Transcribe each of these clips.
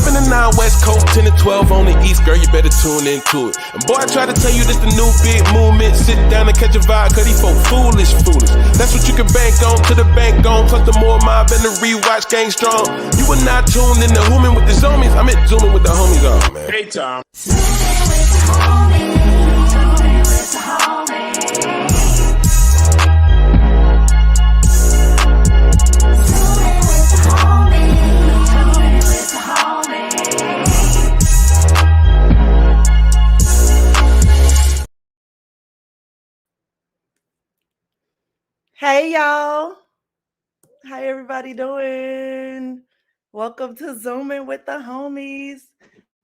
7 to 9 West Coast, 10 to 12 on the East, girl, you better tune into it. And boy, I try to tell you this the new big movement. Sit down and catch a vibe, cause these folk foolish. That's what you can bank on, to the bank on. Plus the more mob and the rewatch gang strong. You are not tuned in to Zooming with the zoomies. I'm at Zooming with the homies on, man. Hey, Tom. Hey y'all, how everybody doing? Welcome to Zooming with the homies.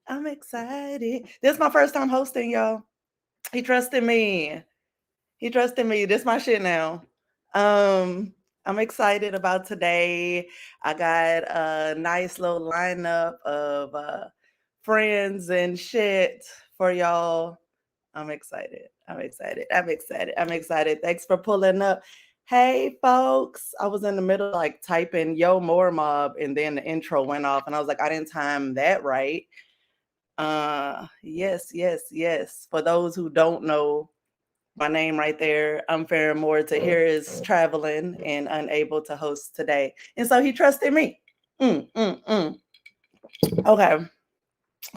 I'm excited. This is my first time hosting, y'all. He trusted me. This is my shit now. I'm excited about today. I got a nice little lineup of friends and shit for y'all. I'm excited. Thanks for pulling up. Hey folks, I was in the middle like typing yo MooreMods and then the intro went off and I was like, I didn't time that right. Yes. For those who don't know my name right there, I'm Farren Moore. TAHIR'S traveling and unable to host today. And so he trusted me. Okay.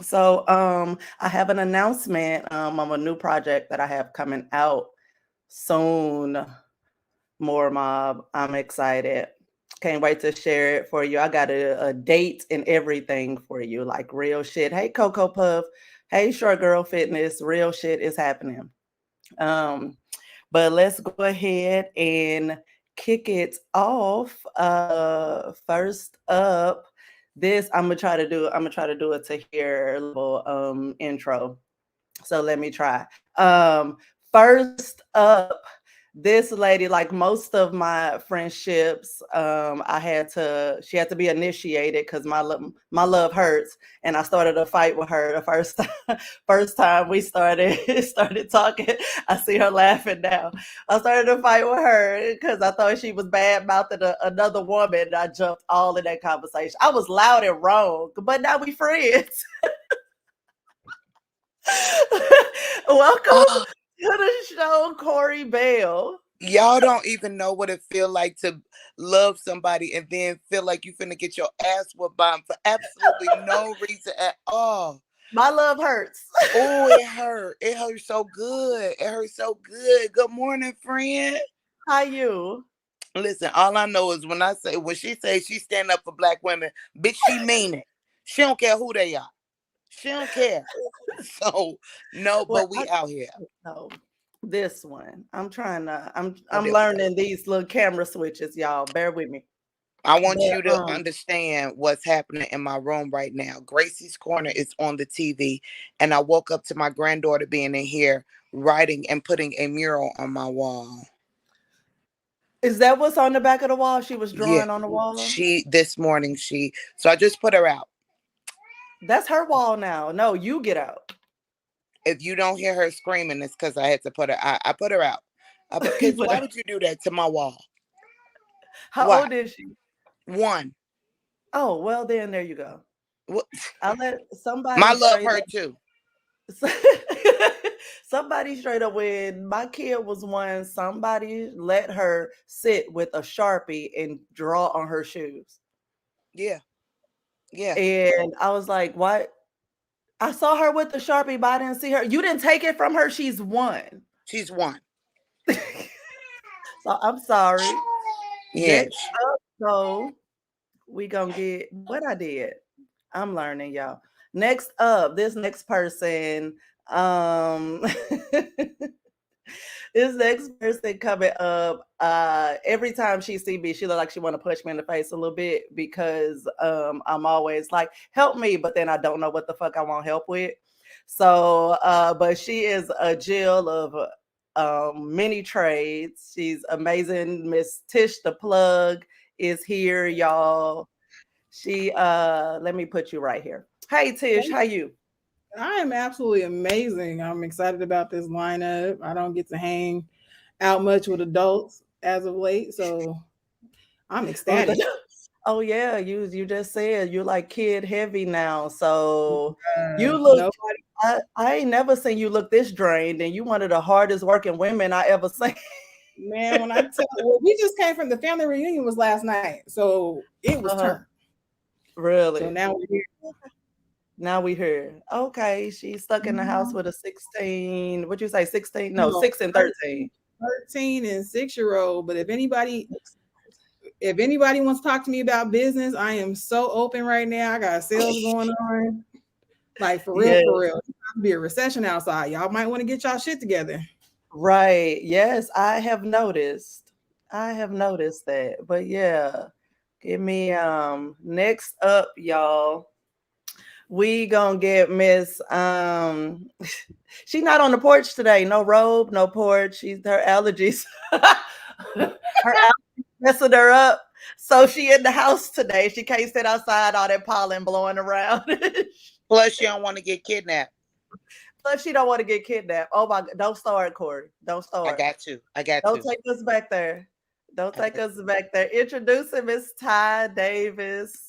So I have an announcement on a new project that I have coming out soon. MooreMods. I'm excited. Can't wait to share it for you. I got a date and everything for you, like real shit. Hey, Cocoa Puff. Hey, Short Girl Fitness. Real shit is happening. But let's go ahead and kick it off. First up, I'm gonna try to do a TAHIR little intro. So let me try. First up, this lady, like most of my friendships, she had to be initiated because my love hurts, and I started a fight with her the first time we started talking. I see her laughing now. I started a fight with her because I thought she was bad mouthing another woman. And I jumped all in that conversation. I was loud and wrong, but now we friends. Welcome to the show, Correy Bell. Y'all don't even know what it feel like to love somebody and then feel like you finna get your ass whooped by them for absolutely no reason at all. My love hurts. Oh, it hurt. It hurt so good. Good morning, friend. How you? Listen, all I know is when she says she stand up for black women, bitch, she mean it. She don't care who they are. She don't care. So no, well, but we out here. No, this one. I'm learning these little camera switches, y'all. Bear with me. I want you to understand what's happening in my room right now. Gracie's Corner is on the TV, and I woke up to my granddaughter being in here writing and putting a mural on my wall. Is that what's on the back of the wall? She was drawing on the wall? This morning, so I just put her out. That's her wall now. No, you get out. If you don't hear her screaming, it's because I had to put her. I put her out. Why would you do that to my wall? How old is she? 1. Oh, well then there you go. What? I'll let somebody. My love hurt too. Somebody straight up, when my kid was 1, somebody let her sit with a Sharpie and draw on her shoes. Yeah. And I was like, what? I saw her with the Sharpie, but I didn't see her. You didn't take it from her. She's 1. She's 1. So I'm sorry. Yes. So we gonna get what I did. I'm learning, y'all. Next up, this next person, this next person coming up, every time she see me, she look like she want to punch me in the face a little bit because I'm always like, help me, but then I don't know what the fuck I want help with. So, but she is a Jill of many trades. She's amazing. Miss Tish Da Plug is here, y'all. She let me put you right here. Hey Tish, how you? I am absolutely amazing. I'm excited about this lineup. I don't get to hang out much with adults as of late, so I'm ecstatic. Oh yeah, you just said you like kid heavy now. So you look Nobody. I ain't never seen you look this drained, and you one of the hardest working women I ever seen. Man, when I tell we just came from the family reunion was last night, so it was turned. Really? So now we're here. Now we hear. Okay, she's stuck in the house with a 16. What'd you say? 16? No, 6 and 13. 13 and 6-year-old. But if anybody wants to talk to me about business, I am so open right now. I got sales going on. Like for real, for real. It's about to be a recession outside. Y'all might want to get y'all shit together. Right. Yes, I have noticed. I have noticed that. But yeah, give me next up, y'all. We gonna get Miss she's not on the porch today. No robe, no porch. She's her allergies. Her allergies messing her up. So she in the house today. She can't sit outside, all that pollen blowing around. Plus, she don't want to get kidnapped. Plus, she don't want to get kidnapped. Oh my God. Don't start, Corey. Don't start. I got you. Don't take us back there. Don't take us back there. Introducing Miss Ty Davis.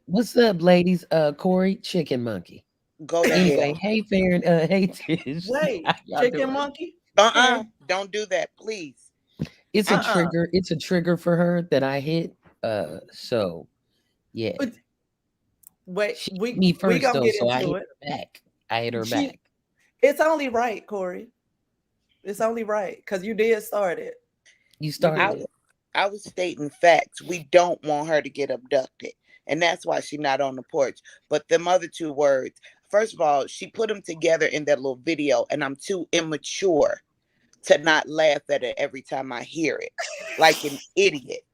What's up, ladies? Corey, Chicken Monkey. Go to Anyway, hell. hey Farren, hey Tish. Wait, How y'all Chicken doing? Monkey? Don't do that, please. It's a trigger. It's a trigger for her that I hit. So yeah. Wait, She we hit me first gonna though, get so I into hit it. her back. I hit her back. It's only right, Corey. It's only right because you did start it. You started it. I was stating facts. We don't want her to get abducted. And that's why she's not on the porch. But them other two words, first of all, she put them together in that little video, and I'm too immature to not laugh at it every time I hear it. Like an idiot.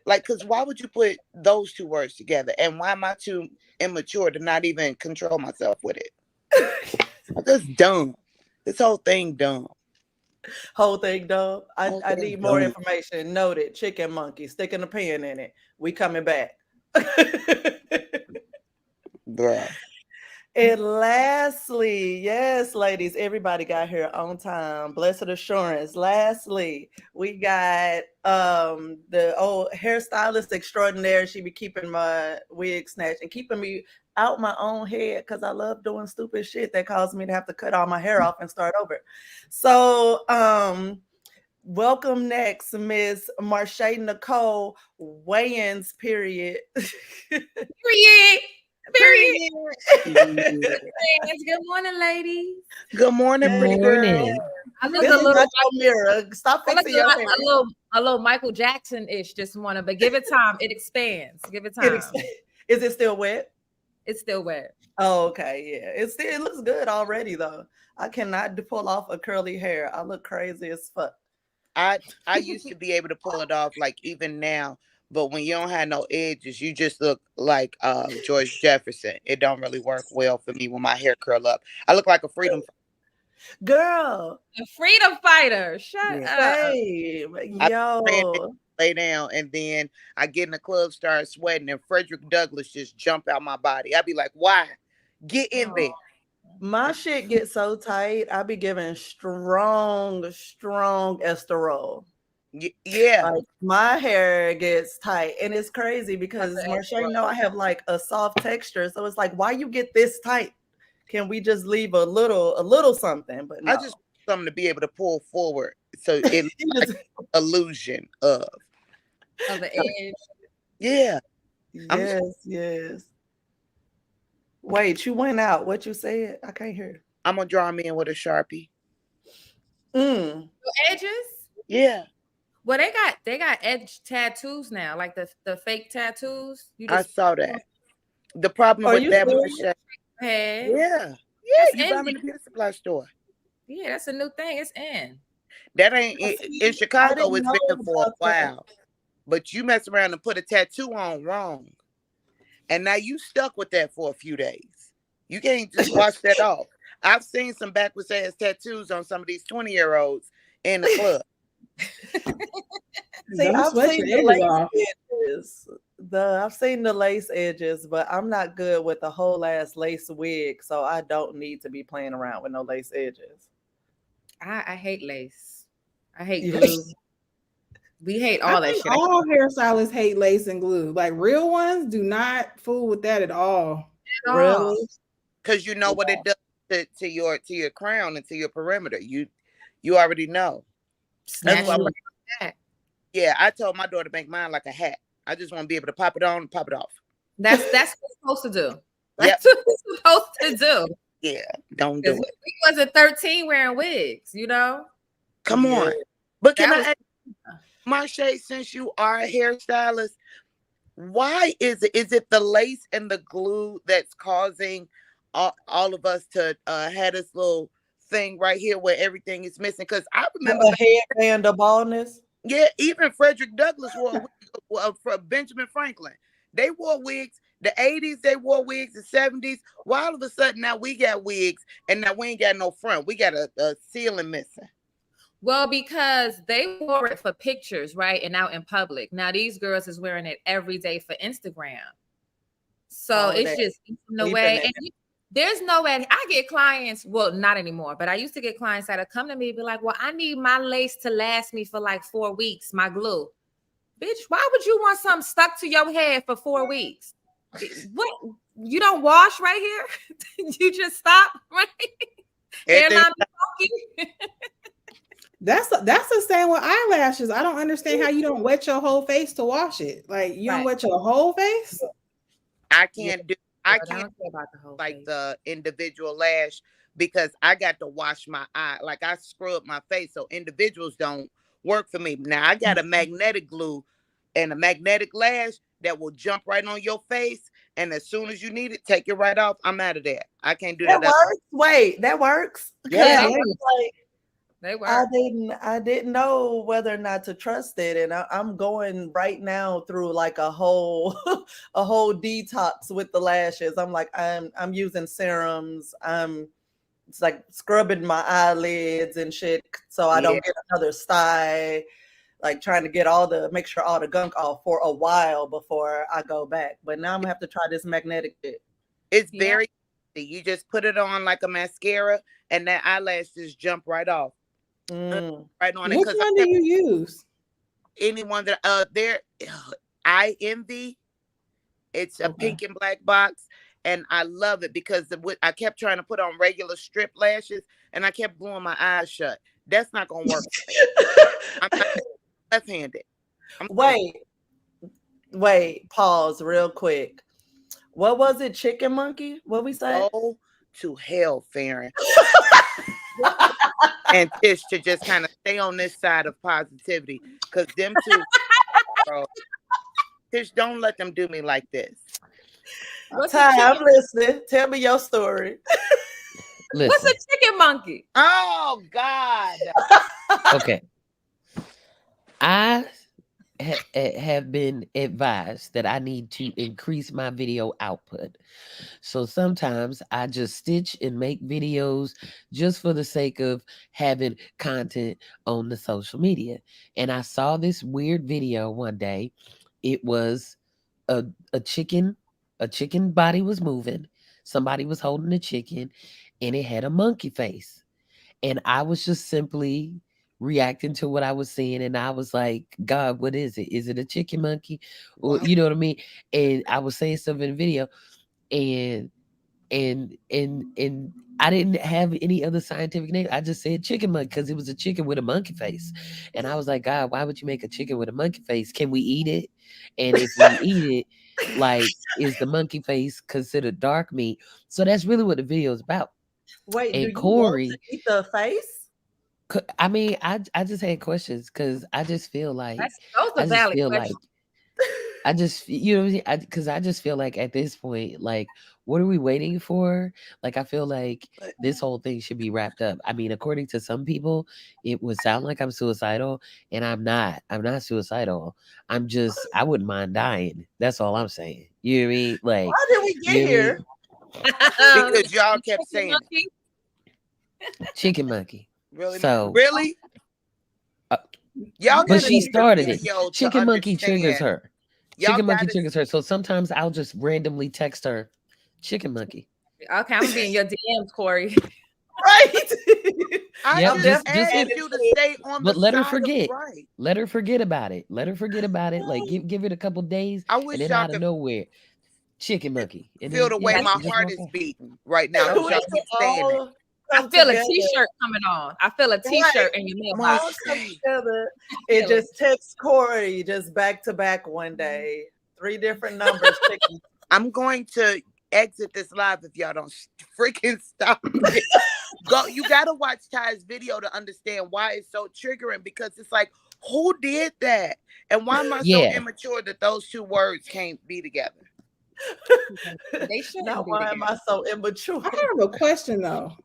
Like, because why would you put those two words together? And why am I too immature to not even control myself with it? That's dumb. This whole thing dumb. Whole thing dumb. I need more information. Noted. Chicken Monkey. Sticking a pin in it. We coming back. Bruh. And lastly, yes, ladies, everybody got here on time. Blessed assurance. Lastly, we got the old hairstylist extraordinaire. She be keeping my wig snatched and keeping me out my own head because I love doing stupid shit that caused me to have to cut all my hair off and start over. So welcome next, Miss Marshay Nicole Wayans, period. Period. Good morning, ladies. Good morning, pretty girl. I look This a is little not your mirror. Stop I look fixing your hair. a little Michael Jackson-ish this morning, but give it time. It expands. Give it time. Is it still wet? It's still wet. Oh, okay, yeah. It looks good already though. I cannot pull off a curly hair. I look crazy as fuck. I used to be able to pull it off, like even now, but when you don't have no edges, you just look like George Jefferson. It don't really work well for me when my hair curl up. I look like a freedom girl. A freedom fighter. Shut up. Hey, yo. Lay down, and then I get in the club, start sweating, and Frederick Douglass just jump out my body. I'd be like, why? Get in there. My shit gets so tight. I be giving strong esterol. Yeah. Like my hair gets tight, and it's crazy because Marshay, I have like a soft texture, so it's like, why you get this tight? Can we just leave a little something? But no. I just want something to be able to pull forward, so it looks like illusion of the edge. Yeah. Yes. Wait, you went out. What you said? I can't hear. I'm gonna draw me in with a Sharpie. Your edges? Yeah. Well, they got edge tattoos now, like the fake tattoos. I saw that. The problem with that was yeah. You buy me in the beauty supply store. Yeah, that's a new thing. It's in. That ain't in Chicago. It's been for a while, but you mess around and put a tattoo on wrong, and now you stuck with that for a few days. You can't just wash that off. I've seen some backwards ass tattoos on some of these 20-year-olds in the club. See, I've seen the lace edges. I've seen the lace edges, but I'm not good with the whole ass lace wig, so I don't need to be playing around with no lace edges. I hate lace. I hate glue. We hate all that think shit. all hairstylists hate lace and glue. Like real ones do not fool with that at all. Really? Because you know what it does to your crown and to your perimeter. You already know. Snatch That's why you back. Yeah, I told my daughter to make mine like a hat. I just want to be able to pop it on and pop it off. That's what you're supposed to do. Yep. That's what you're supposed to do. Yeah, don't do it. We wasn't 13 wearing wigs, you know. Come on. But can That I ask, Marshay, since you are a hairstylist, why is it the lace and the glue that's causing all of us to have this little thing right here where everything is missing? Because I remember the headband of baldness. Yeah, even Frederick Douglass wore for Benjamin Franklin. They wore wigs. The 80s, they wore wigs. The 70s. Well, all of a sudden now we got wigs, and now we ain't got no front. We got a ceiling missing. Well, because they wore it for pictures, right, and out in public. Now these girls is wearing it every day for Instagram. So it's just no way. And there's no way. I get clients, well, not anymore, but I used to get clients that would come to me and be like, well, I need my lace to last me for like 4 weeks, my glue. Bitch, why would you want something stuck to your head for 4 weeks? What? You don't wash right here? You just stop, right? Hairline funky. That's the same with eyelashes. I don't understand how you don't wet your whole face to wash it. Like you don't wet your whole face. I can't do. I But can't don't care about the whole like face. the individual lash because I got to wash my eye. Like I scrub my face, so individuals don't work for me. Now I got a magnetic glue and a magnetic lash that will jump right on your face, and as soon as you need it, take it right off. I'm out of there. I can't do that. That works. Wait, that works. Yeah, they work. I didn't know whether or not to trust it, and I'm going right now through like a whole a whole detox with the lashes. I'm like I'm using serums. It's like scrubbing my eyelids and shit so I don't get another sty. Like trying to make sure all the gunk off for a while before I go back. But now I'm gonna have to try this magnetic bit. It's very easy. You just put it on like a mascara, and that eyelash just jump right off. Right on it. Which one do you use? Anyone that I Envy. It's a pink and black box, and I love it because I kept trying to put on regular strip lashes, and I kept gluing my eyes shut. That's not gonna work. I'm not left-handed. Wait, pause real quick. What was it? Chicken monkey? What we say? Go to hell, Farren. And Tish to just kind of stay on this side of positivity. Because them two, bro. Tish, don't let them do me like this. I'm listening. Tell me your story. Listen. What's a chicken monkey? Oh, God. Okay. I have been advised that I need to increase my video output. So sometimes I just stitch and make videos just for the sake of having content on the social media. And I saw this weird video one day. It was a chicken body was moving. Somebody was holding a chicken and it had a monkey face. And I was just simply reacting to what I was seeing, and I was like, God, what is it? Is it a chicken monkey? Or you know what I mean? And I was saying stuff in the video, and I didn't have any other scientific name. I just said chicken monkey because it was a chicken with a monkey face. And I was like, God, why would you make a chicken with a monkey face? Can we eat it? And if we eat it, like, is the monkey face considered dark meat? So that's really what the video is about. Wait, and do you Correy, want to eat the face? I mean, I just had questions because I just feel like Those are valid questions. I just, you know, because I just feel like at this point, like, what are we waiting for? Like, I feel like this whole thing should be wrapped up. I mean, according to some people, it would sound like I'm suicidal, and I'm not. I'm not suicidal. I wouldn't mind dying. That's all I'm saying. You know what I mean? Like, how did we get here? Because y'all kept saying chicken monkey. Really? So really? Y'all, but she started it. to Chicken monkey understand. triggers her. Y'all Chicken monkey gotta- triggers her. So sometimes I'll just randomly text her, chicken monkey. Okay, I'm gonna be in your DMs, Corey. Right. I Yep, just just asked you to stay on but the let her side forget. of right. Let her forget about it. Let her forget about it. Like give it a couple days, I and wish then y'all out of could nowhere, chicken monkey. And feel then, the way yeah, my just heart walk is off. beating right now We because y'all could keep saying that. all I come feel together. a t-shirt coming on. I feel a t-shirt in your mailbox. All come Marshay. together. It feel it. just text Corey just back to back one day. 3 different numbers. I'm going to exit this live if y'all don't freaking stop it. Go, you gotta watch Ty's video to understand why it's so triggering, because it's like, who did that? And why am I so immature that those 2 words can't be together? They shouldn't Now, be why am I so immature? I have a question though.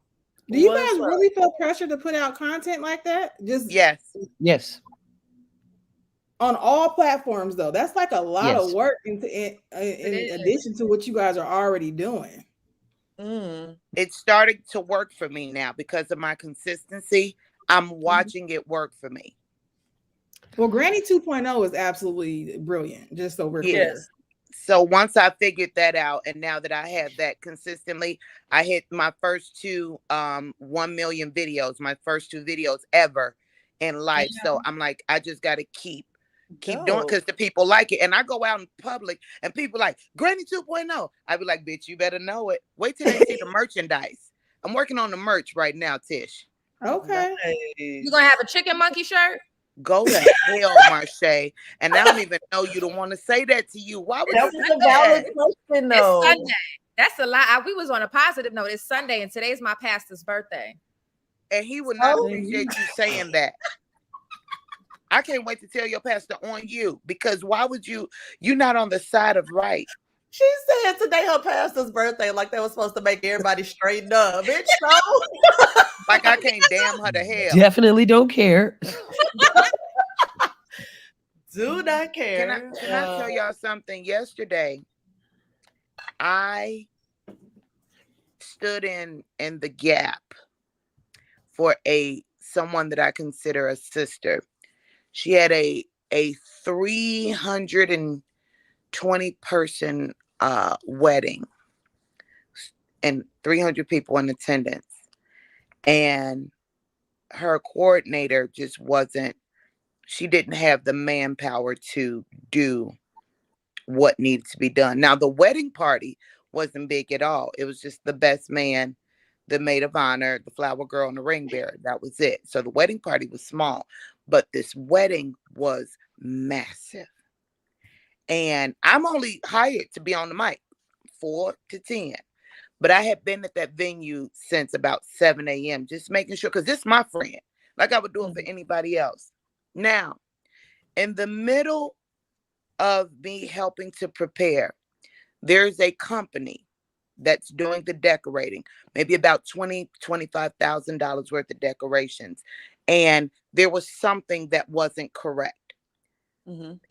Do you guys really feel pressure to put out content like that? Just Yes. On all platforms though. That's like a lot of work in addition to what you guys are already doing. It's starting to work for me now because of my consistency. I'm watching it work for me. Well, Granny 2.0 is absolutely brilliant, just so we're clear. So once I figured that out, and now that I have that consistently, I hit my first 2 1 million videos, my first 2 videos ever in life. So I'm like, I just got to keep doing, because the people like it. And I go out in public and people like, Granny 2.0. I be like, bitch, you better know it. Wait till they see the merchandise. I'm working on the merch right now, Tish. Okay. You gonna have a chicken monkey shirt? Go to hell, Marshay. And I don't even know you don't want to say that to you. Why would you say that? It's Sunday. That's a lie. We was on a positive note. It's Sunday and today's my pastor's birthday. And he would not appreciate you saying that. I can't wait to tell your pastor on you, because why would you're not on the side of right. She said today her pastor's birthday, like they were supposed to make everybody straighten up. Bitch, no. Like I can't damn her to hell. Definitely don't care. Do not care. Can I tell y'all something? Yesterday, I stood in the gap for someone that I consider a sister. She had a 320 person wedding and 300 people in attendance, and her coordinator just she didn't have the manpower to do what needed to be done. Now the wedding party wasn't big at all. It was just the best man, the maid of honor, the flower girl, and the ring bearer. That was it. So the wedding party was small, but this wedding was massive. And I'm only hired to be on the mic 4 to 10. But I had been at that venue since about 7 a.m. just making sure, because this is my friend, like I would do it for anybody else. Now, in the middle of me helping to prepare, there's a company that's doing the decorating, maybe about $25,000 worth of decorations. And there was something that wasn't correct.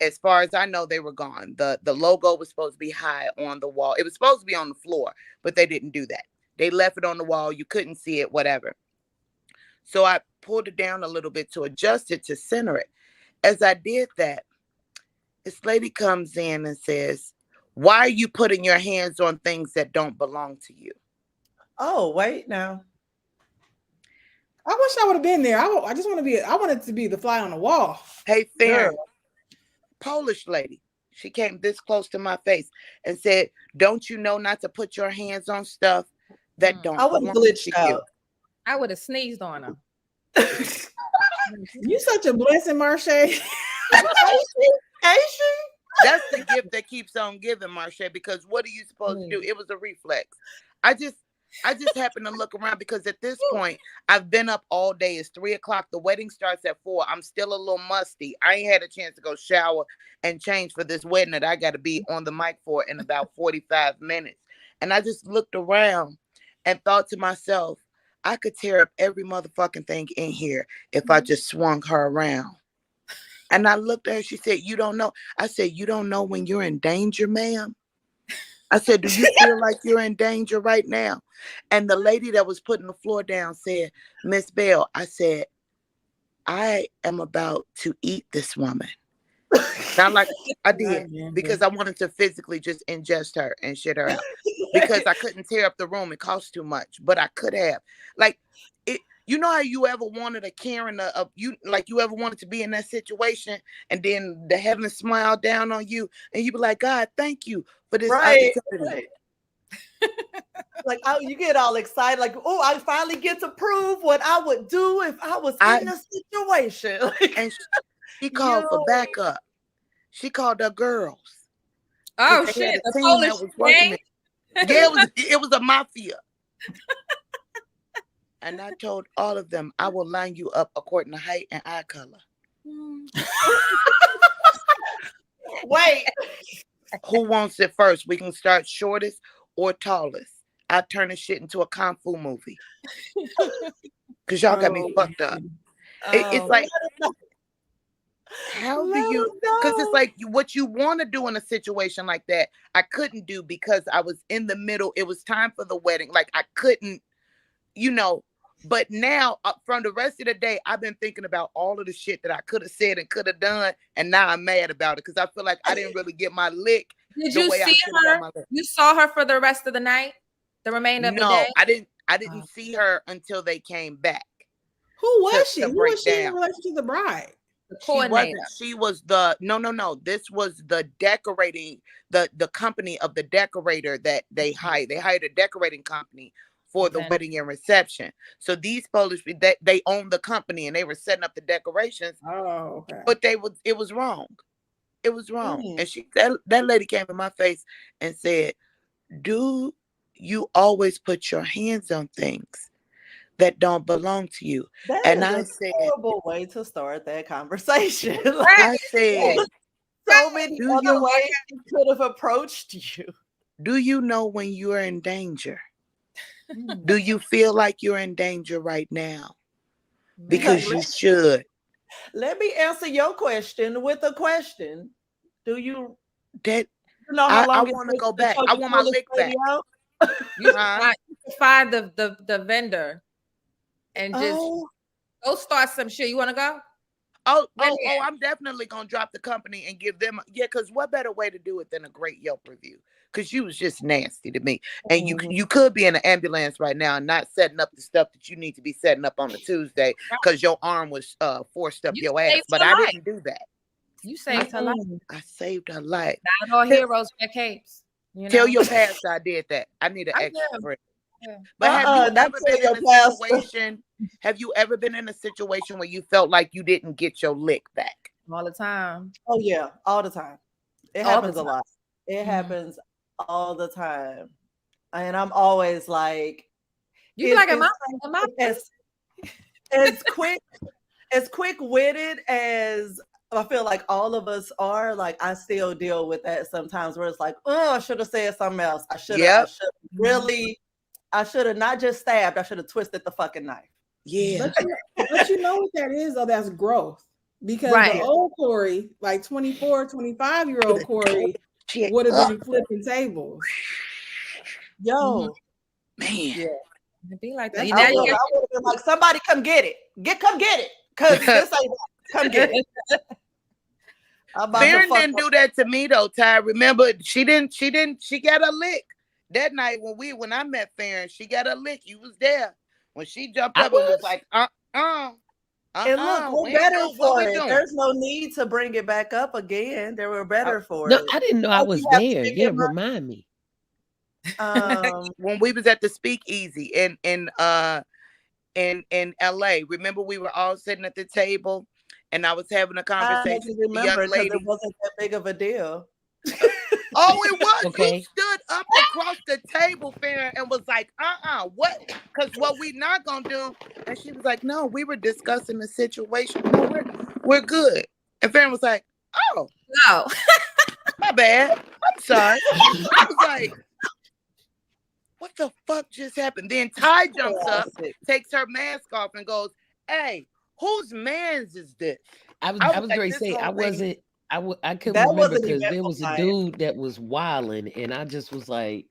As far as I know, they were gone. The logo was supposed to be high on the wall. It was supposed to be on the floor, but they didn't do that. They left it on the wall. You couldn't see it, whatever. So I pulled it down a little bit to adjust it, to center it. As I did that, this lady comes in and says, why are you putting your hands on things that don't belong to you? Oh, wait now. I wish I would have been there. I wanted to be the fly on the wall. Hey, Farren, Polish lady. She came this close to my face and said, don't you know not to put your hands on stuff that don't belong to you? I would have sneezed on her. You such a blessing, Marshay. That's the gift that keeps on giving, Marshay, because what are you supposed to do? It was a reflex. I just happened to look around because at this point, I've been up all day. It's 3 o'clock. The wedding starts at 4. I'm still a little musty. I ain't had a chance to go shower and change for this wedding that I got to be on the mic for in about 45 minutes. And I just looked around and thought to myself, I could tear up every motherfucking thing in here if I just swung her around. And I looked at her. She said, you don't know. I said, you don't know when you're in danger, ma'am? I said, do you feel like you're in danger right now? And the lady that was putting the floor down said, Miss Bell, I said, I am about to eat this woman. Not like I did, because I wanted to physically just ingest her and shit her out, because I couldn't tear up the room. It cost too much, but I could have. Like, You know how you ever wanted a Karen of you, like you ever wanted to be in that situation, and then the heaven smile down on you, and you be like, God, thank you for this opportunity. Right. Like, oh, you get all excited, like, oh, I finally get to prove what I would do if I was in a situation. And she called for backup. She called her girls. Oh shit! The Polish gang. Yeah, it was a mafia. And I told all of them, I will line you up according to height and eye color. Wait. Who wants it first? We can start shortest or tallest. I turn this shit into a kung fu movie. Because y'all got me fucked up. It's like, how do you? Because it's like what you want to do in a situation like that, I couldn't do because I was in the middle. It was time for the wedding. Like I couldn't, you know. But now, from the rest of the day, I've been thinking about all of the shit that I could have said and could have done, and now I'm mad about it because I feel like I didn't really get my lick. Did you see her? You saw her for the rest of the night, the remainder of the day? No, I didn't see her until they came back. Who was she? Who was she in relation to the bride? The coordinator. She was the no. This was the decorating, the company of the decorator that they hired. They hired a decorating company for the wedding and reception. So these Polish people, they owned the company and they were setting up the decorations. Oh, okay. But it was wrong. It was wrong. And that lady came in my face and said, do you always put your hands on things that don't belong to you? That is a horrible way to start that conversation. I said, so many other ways you could have approached you. Do you know when you're in danger? Do you feel like you're in danger right now? Because you should. Let me answer your question with a question. Do you know how long I want to go back? I want my lick back. You find the vendor and just go start some shit. You want to go? Oh, I'm definitely gonna drop the company and give them because what better way to do it than a great Yelp review? Because you was just nasty to me. And you could be in an ambulance right now and not setting up the stuff that you need to be setting up on a Tuesday because your arm was forced up your ass. But I didn't do that. You saved her life. I saved her life. Not all heroes wear capes. Tell your pastor I did that. I need an extra for it. But have you ever been in a situation where you felt like you didn't get your lick back? All the time. Oh yeah, all the time. It happens a lot. It happens all the time. And I'm always like, you like as quick-witted as I feel like all of us are, like I still deal with that sometimes where it's like, oh, I should have said something else. I should have not just stabbed, I should have twisted the fucking knife. Yeah. But you know what that is, though? That's growth. Because the old Correy, like 24, 25-year-old Corey, would have been flipping tables. Yo. Man. Yeah. It'd be like that. I would have been like, somebody come get it. Come get it. Because this ain't come get it. Farren didn't do that to me though, Ty. Remember, she got a lick. That night when I met Farren, she got a lick. You was there. When she jumped up and was like, and look, we're better for it. There's no need to bring it back up again. They were better for it. No, I didn't know I was there. Yeah, remind me. When we was at the Speakeasy in LA, remember we were all sitting at the table and I was having a conversation with the young lady. It wasn't that big of a deal. Oh, it was. Okay. He stood up across the table, Farren, and was like, what? Because what we not gonna do? And she was like, no, we were discussing the situation. No, we're good. And Farren was like, oh, no, my bad. I'm sorry. I was like, what the fuck just happened? Then Ty jumps up, takes her mask off, and goes, hey, whose man's is this? I was like, going to say, I wasn't. I couldn't remember because there was a dude that was wilding, and I just was like,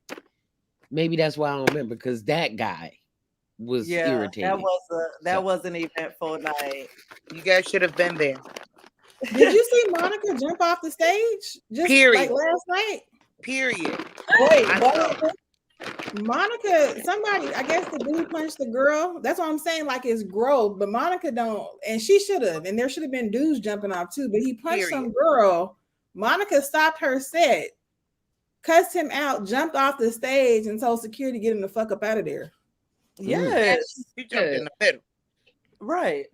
maybe that's why I don't remember because that guy was irritating. That was an eventful night. You guys should have been there. Did you see Monica jump off the stage? Just period. Like last night. Period. Wait, Monica, somebody, I guess the dude punched the girl. That's what I'm saying. Like it's growth, but Monica don't, and she should have, and there should have been dudes jumping off too. But he punched some girl. Monica stopped her set, cussed him out, jumped off the stage, and told security get him the fuck up out of there. Yes, he jumped in the middle. Right.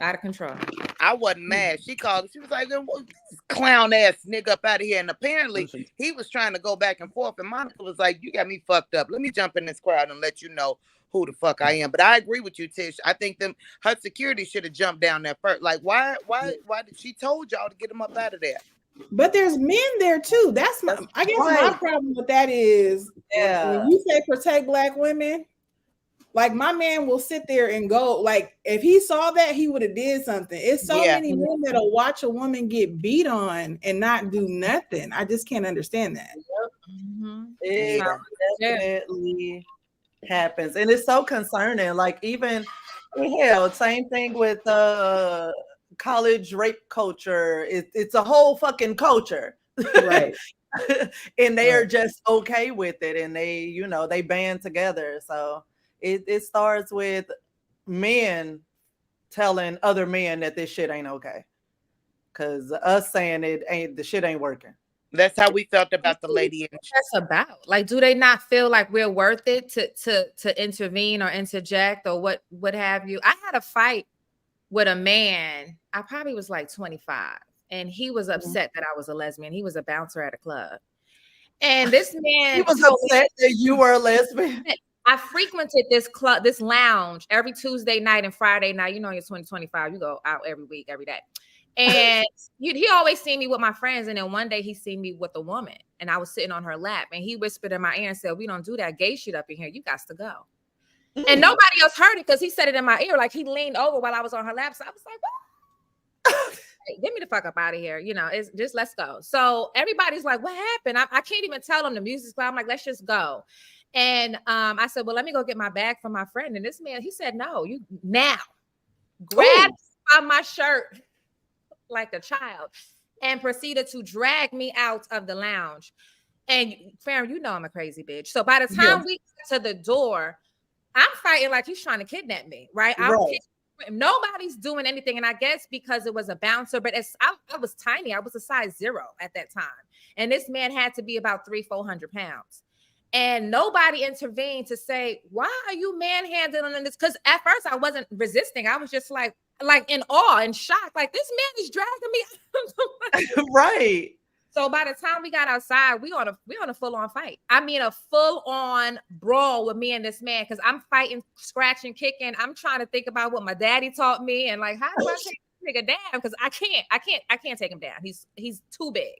Out of control. I wasn't mad. She called. She was like, clown ass nigga up out of here. And apparently he was trying to go back and forth. And Monica was like, you got me fucked up. Let me jump in this crowd and let you know who the fuck I am. But I agree with you, Tish. I think her security should have jumped down there first. Like, why did she told y'all to get him up out of there? But there's men there too. That's my, I guess my problem with that is, when you say protect Black women, like my man will sit there and go, like if he saw that, he would have did something. It's so many men that'll watch a woman get beat on and not do nothing. I just can't understand that. It definitely happens, and it's so concerning. Like even hell, same thing with college rape culture. It's a whole fucking culture, right? And they are just okay with it, and they band together. So it starts with men telling other men that this shit ain't okay, because us saying the shit ain't working. That's how we felt about the lady. That's about, like, do they not feel like we're worth it to intervene or interject or what have you? I had a fight with a man. I probably was like 25, and he was upset that I was a lesbian. He was a bouncer at a club, and this man he was upset that you were a lesbian. I frequented this club, this lounge every Tuesday night and Friday night. You know, you're 2025, you go out every week, every day. And he always seen me with my friends. And then one day he seen me with a woman, and I was sitting on her lap, and he whispered in my ear and said, "We don't do that gay shit up in here. You got to go." And nobody else heard it because he said it in my ear. Like he leaned over while I was on her lap. So I was like, what? Hey, get me the fuck up out of here. You know, it's just, let's go. So everybody's like, what happened? I can't even tell them the music's playing. I'm like, let's just go. And I said, well, let me go get my bag from my friend. And this man, he said, no, you now. Grabbed by my shirt like a child and proceeded to drag me out of the lounge. And Farren, you know I'm a crazy bitch. So by the time we get to the door, I'm fighting like he's trying to kidnap me, right? Nobody's doing anything. And I guess because it was a bouncer, but I was tiny. I was a size 0 at that time. And this man had to be about 300-400 pounds. And nobody intervened to say, why are you manhandling this? Because at first I wasn't resisting. I was just like in awe and shock. Like, this man is dragging me. Right. So by the time we got outside, we on a full-on fight. I mean, a full-on brawl with me and this man, because I'm fighting, scratching, kicking. I'm trying to think about what my daddy taught me and like, how do I take this nigga down? Because I can't take him down. He's too big.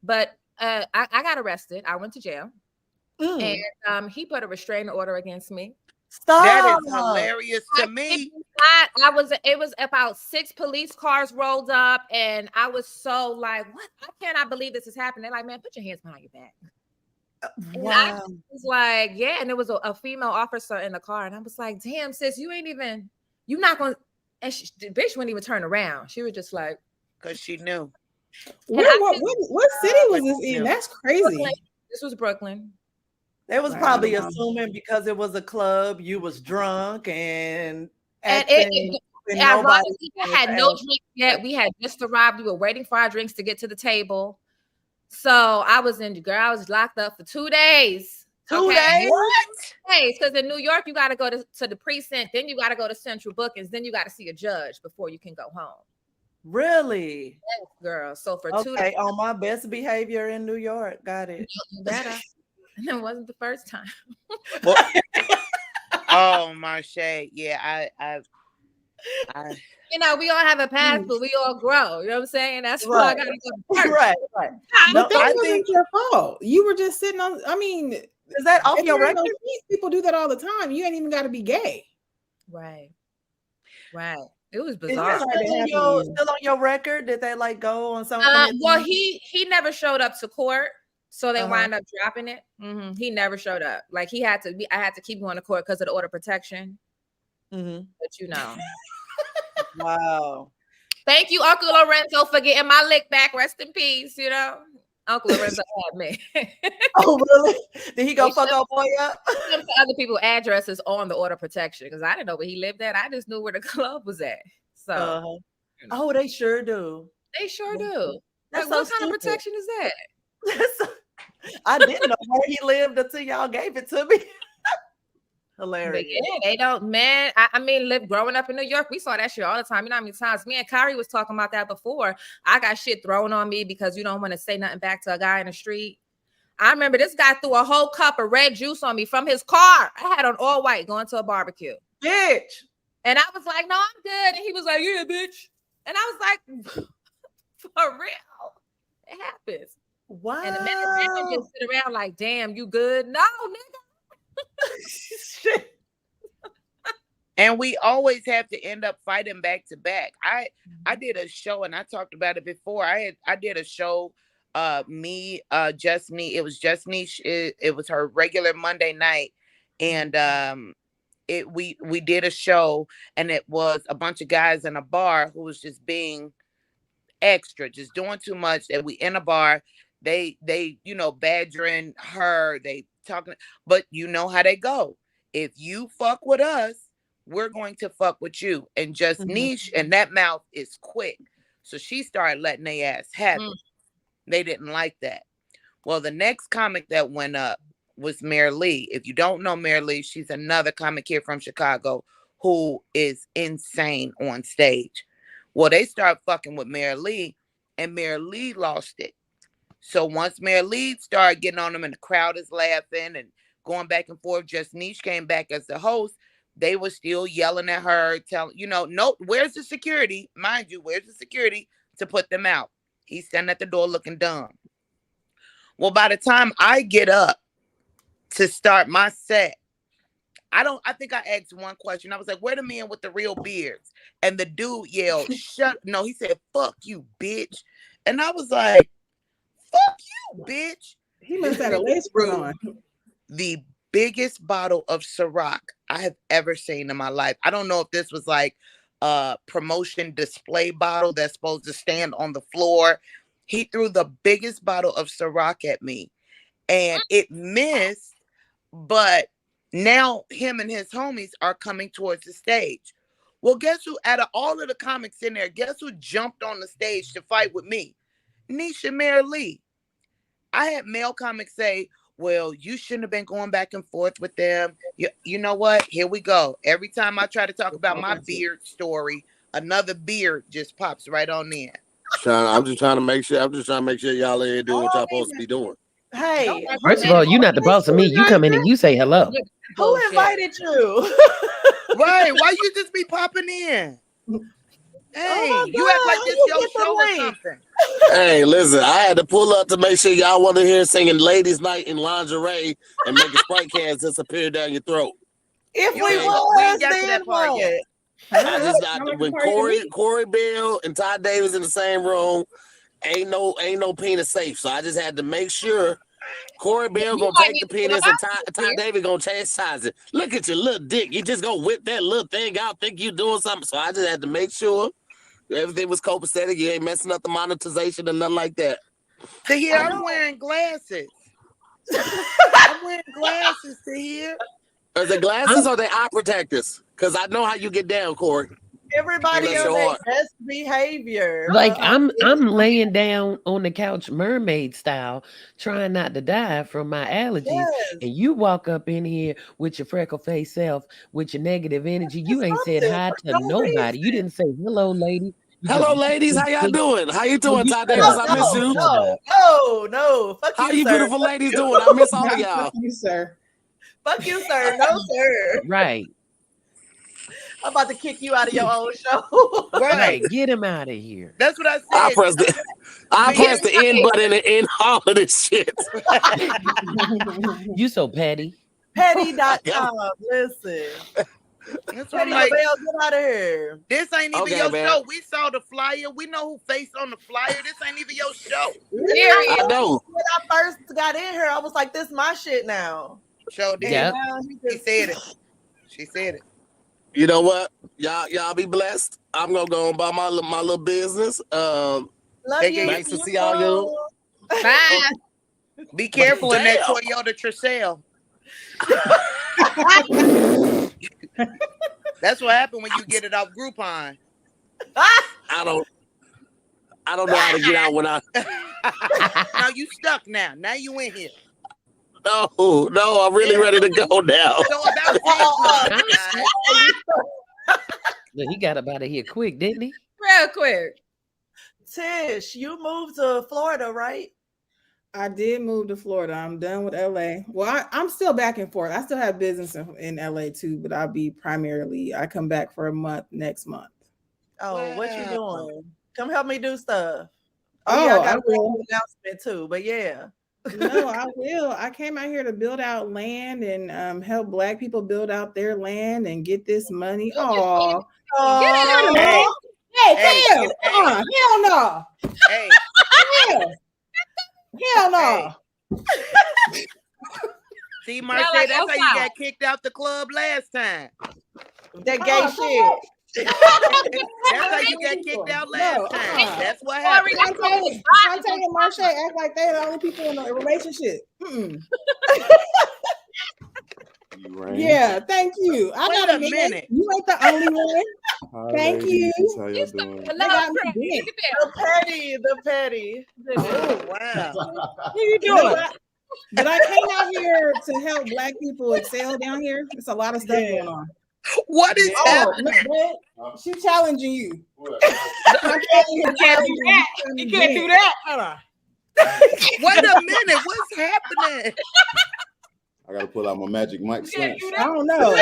But I got arrested. I went to jail. And he put a restraining order against me. Stop. That is hilarious to me. It was about 6 police cars rolled up, and I was so like, what? Why can't I believe this is happening? They're like, man, put your hands behind your back. Wow. I was like, yeah, and there was a female officer in the car, and I was like, damn, sis, you're not going to, and the bitch wouldn't even turn around. She was just like, because she knew. What city was this in? That's crazy. Brooklyn. This was Brooklyn. They was probably assuming because it was a club, you was drunk and had no drink yet. We had just arrived. We were waiting for our drinks to get to the table. So I was locked up for 2 days. 2 days? What? Days, because in New York, you got to go to the precinct, then you got to go to central bookings, then you got to see a judge before you can go home. Really? Yes, girl. So for 2 days. On my best behavior in New York. Got it. Better. It wasn't the first time. Oh, Marshay. Yeah, I we all have a past, but we all grow. You know what I'm saying? That's why I gotta go first. Right. But that wasn't your fault. You were just sitting on. I mean, is that off your record? People do that all the time. You ain't even got to be gay. Right. It was bizarre. Is that still on your record? Did they like go on something? Well, he never showed up to court. So they wind up dropping it. He never showed up. Like I had to keep going to court because of the order of protection. But Wow. Thank you, Uncle Lorenzo, for getting my lick back. Rest in peace. Uncle Lorenzo had me. Oh, really? Did he go fuck our boy up? Some other people's addresses on the order protection because I didn't know where he lived at. I just knew where the club was at. So, oh, they sure do. They sure do. That's like, so what kind of protection is that? I didn't know where he lived until y'all gave it to me. Hilarious. But yeah, they don't, man. I mean, growing up in New York, we saw that shit all the time. You know how many times me and Kyrie was talking about that before. I got shit thrown on me because you don't want to say nothing back to a guy in the street. I remember this guy threw a whole cup of red juice on me from his car. I had on all white going to a barbecue. Bitch. And I was like, no, I'm good. And he was like, yeah, bitch. And I was like, for real. It happens. Wow. And the men just sit around like, damn, you good? No, nigga. Shit. And we always have to end up fighting back to back. I did a show and I talked about it before. I did a show, Just Me. It was Just Me. It was her regular Monday night, and we did a show, and it was a bunch of guys in a bar who was just being extra, just doing too much. And we in a bar, they badgering her, they talking, but you know how they go. If you fuck with us, we're going to fuck with you. And Just Niche, and that mouth is quick. So she started letting their ass have it. They didn't like that. Well, the next comic that went up was Mary Lee. If you don't know Mary Lee, she's another comic here from Chicago who is insane on stage. Well, they started fucking with Mary Lee, and Mary Lee lost it. So once Mary Lee started getting on them and the crowd is laughing and going back and forth, Just Niche came back as the host. They were still yelling at her, telling, no, where's the security? Mind you, where's the security to put them out? He's standing at the door looking dumb. Well, by the time I get up to start my set, I think I asked one question. I was like, where the men with the real beards? And the dude yelled, no, he said, fuck you, bitch. And I was like, fuck you, bitch. He must have had a lace front on. The biggest bottle of Ciroc I have ever seen in my life. I don't know if this was like a promotion display bottle that's supposed to stand on the floor. He threw the biggest bottle of Ciroc at me, and it missed, but now him and his homies are coming towards the stage. Well, guess who, out of all of the comics in there, guess who jumped on the stage to fight with me? Nisha Mary Lee. I had male comics say, well, you shouldn't have been going back and forth with them. You know what? Here we go. Every time I try to talk about my beard story, another beard just pops right on in. I'm just trying to make sure y'all ain't doing what y'all supposed to be doing. Hey, first of all, you're not the boss of me. You come in and you say hello. Who invited you? Right? Why you just be popping in? Hey, you act like this your show or something. Hey, listen, I had to pull up to make sure y'all want to hear singing Ladies Night in lingerie and make a Sprite can disappear down your throat. If we was, then what? When Correy Bell and Ty Davis in the same room, ain't no penis safe. So I just had to make sure Correy Bell gonna take the penis and Ty Davis gonna chastise it. Look at your little dick. You just gonna whip that little thing out, think you doing something. So I just had to make sure everything was copacetic. You ain't messing up the monetization and nothing like that. I'm wearing glasses. I'm wearing glasses to here. Are they glasses or they eye protectors? Because I know how you get down, Corey. Everybody on their best behavior. Like I'm laying down on the couch mermaid style, trying not to die from my allergies. And you walk up in here with your freckle face self, with your negative energy. You ain't said hi to nobody. You didn't say hello, lady. Hello, ladies. How y'all doing? How you doing, Ty Davis? I miss you. No. Fuck how you, sir. Beautiful ladies doing? I miss all of y'all. Fuck you, sir. Fuck you, sir. No, sir. Right. I'm about to kick you out of your own show. Right. Get him out of here. That's what I said. I press the end button and end all of this shit. You so petty. Petty.com. Listen. That's Petty like, Bell, get out of here. This ain't even your show. We saw the flyer. We know who faced on the flyer. This ain't even your show. I know. When I first got in here, I was like, this is my shit now. Show did. Yep. She said it. She said it. You know what? Y'all be blessed. I'm gonna go on about my little business. Love you. Nice to see all you. Bye. Be careful in that Toyota Tercel. That's what happened when you get it off Groupon. I don't know how to get out when I. Now you stuck now. Now you in here. No, I'm really ready to go now. So about Look, he got up out of here quick, didn't he? Real quick. Tish, you moved to Florida, right? I did move to Florida. I'm done with LA. Well, I'm still back and forth. I still have business in LA too, but I come back for a month next month. Oh, what you doing? Come help me do stuff. Oh, yeah, I got I will. an announcement too, but yeah. No, I will. I came out here to build out land and help Black people build out their land and get this money. Oh, Get out of Hey, Hell no. hey, Hell no. see, Marshay, like that's how you outside. got kicked out the club last time. That gay shit. That's how you got kicked out last time. That's what happened. Content and Marshay act like they're the only people in a relationship. Yeah, thank you. I Wait got a minute. You ain't the only one. Hi, Thank ladies. you. How y'all doing? They got me big. The petty. Oh, wow. What are you doing? But I came out here to help Black people excel down here. There's a lot of stuff going on. What is happening? She challenging you. What? You can't do that. Hold on. Wait a minute. What's happening? I gotta pull out my magic Mike sense. I don't know.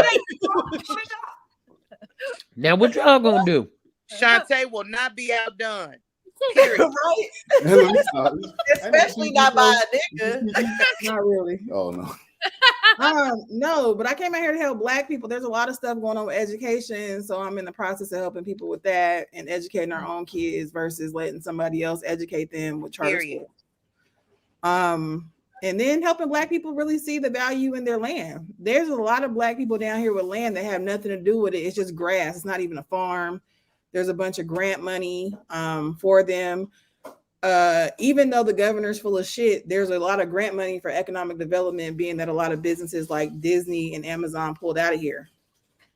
Now, what y'all gonna do? Shantae will not be outdone. Right? Especially not by a nigga. Not really. Oh no. No, but I came out here to help Black people. There's a lot of stuff going on with education, so I'm in the process of helping people with that and educating our own kids versus letting somebody else educate them with charter school. And then helping Black people really see the value in their land. There's a lot of Black people down here with land that have nothing to do with it. It's just grass. It's not even a farm. There's a bunch of grant money for them. Even though the governor's full of shit, there's a lot of grant money for economic development, being that a lot of businesses like Disney and Amazon pulled out of here.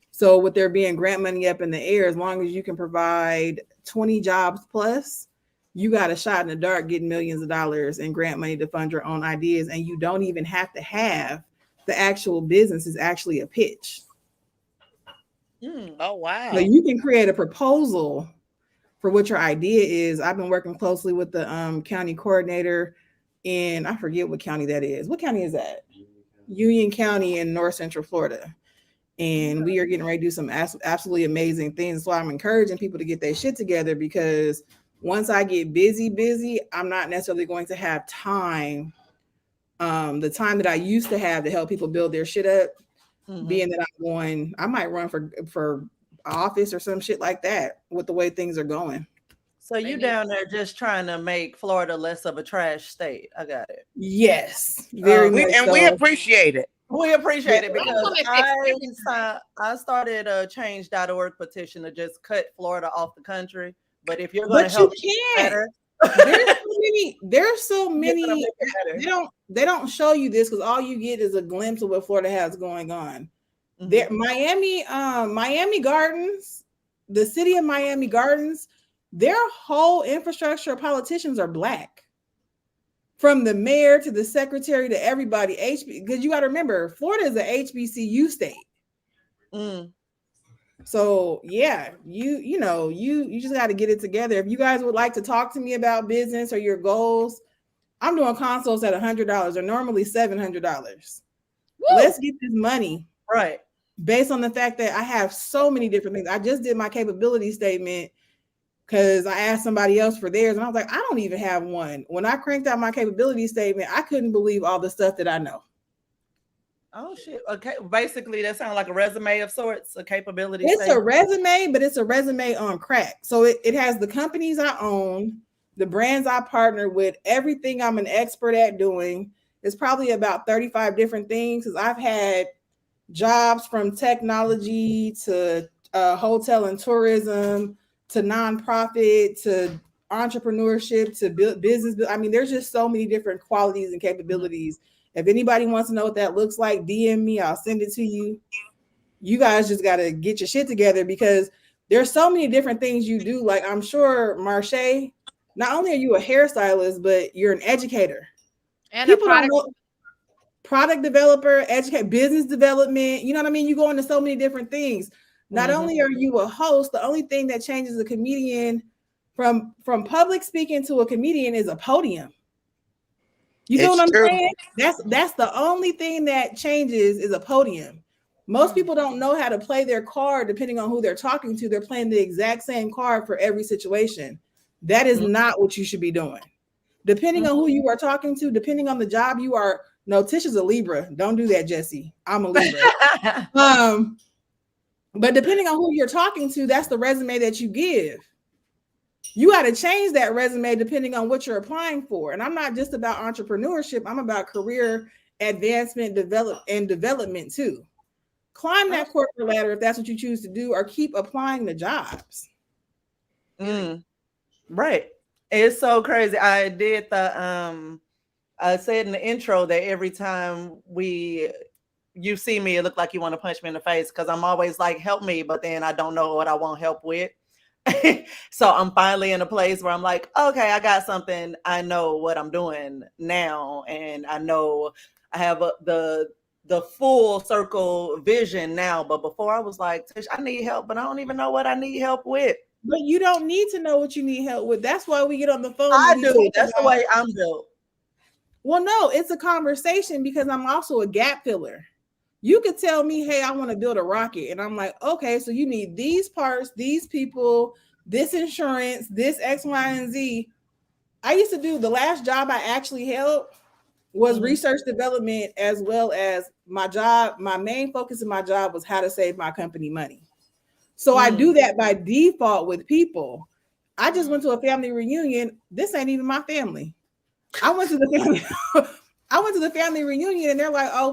So with there being grant money up in the air, as long as you can provide 20 jobs plus, you got a shot in the dark getting millions of dollars in grant money to fund your own ideas. And you don't even have to have the actual business. Is actually a pitch. Oh, wow. So you can create a proposal for what your idea is. I've been working closely with the county coordinator in, I forget what county that is. What county is that? Union County in North Central Florida. And we are getting ready to do some absolutely amazing things. So I'm encouraging people to get their shit together, because once I get busy, I'm not necessarily going to have time. The time that I used to have to help people build their shit up, being that I might run for office or some shit like that with the way things are going. So you down there just trying to make Florida less of a trash state. I got it. Yes, very much. And we appreciate it. We appreciate it, because I started a change.org petition to just cut Florida off the country. But if you're going to help better, there's so many. They don't show you this, because all you get is a glimpse of what Florida has going on. There, Miami Gardens, the city of Miami Gardens, their whole infrastructure politicians are Black, from the mayor to the secretary to everybody. Because you got to remember, Florida is an HBCU state. So yeah, you just got to get it together. If you guys would like to talk to me about business or your goals, I'm doing consults at $100. They're normally $700. Let's get this money right, based on the fact that I have so many different things. I just did my capability statement because I asked somebody else for theirs, and I was like, I don't even have one. When I cranked out my capability statement, I couldn't believe all the stuff that I know. Oh shit. Okay. Basically, that sounds like a resume of sorts, a capability. It's a resume, but it's a resume on crack. So it has the companies I own, the brands I partner with, everything I'm an expert at doing. It's probably about 35 different things, because I've had jobs from technology to hotel and tourism to nonprofit to entrepreneurship to build business. I mean, there's just so many different qualities and capabilities. If anybody wants to know what that looks like, DM me. I'll send it to you. You guys just got to get your shit together because there's so many different things you do. Like I'm sure Marshay, not only are you a hairstylist, but you're an educator. And people don't know product developer, educate, business development. You know what I mean? You go into so many different things. Not only are you a host, the only thing that changes a comedian from public speaking to a comedian is a podium. You know what I'm saying? That's the only thing that changes is a podium. Most people don't know how to play their card depending on who they're talking to. They're playing the exact same card for every situation. That is not what you should be doing. Depending on who you are talking to, depending on the job you are. No, Tish is a Libra. Don't do that, Jesse. I'm a Libra. But depending on who you're talking to, that's the resume that you give. You got to change that resume depending on what you're applying for. And I'm not just about entrepreneurship. I'm about career advancement, development too. Climb that corporate ladder if that's what you choose to do, or keep applying the jobs. Right. It's so crazy. I did the I said in the intro that every time you see me, it look like you want to punch me in the face because I'm always like, help me, but then I don't know what I want help with. So I'm finally in a place where I'm like, okay, I got something. I know what I'm doing now, and I know I have the full circle vision now. But before I was like, Tish, I need help, but I don't even know what I need help with. But you don't need to know what you need help with. That's why we get on the phone. I do. That's the way I'm built. Well, no, it's a conversation because I'm also a gap filler. You could tell me, hey, I want to build a rocket. And I'm like, okay, so you need these parts, these people, this insurance, this X, Y, and Z. I used to do the last job I actually held was research development, as well as my job. My main focus of my job was how to save my company money. So I do that by default with people. I just went to a family reunion. This ain't even my family. I went to the family reunion and they're like, oh,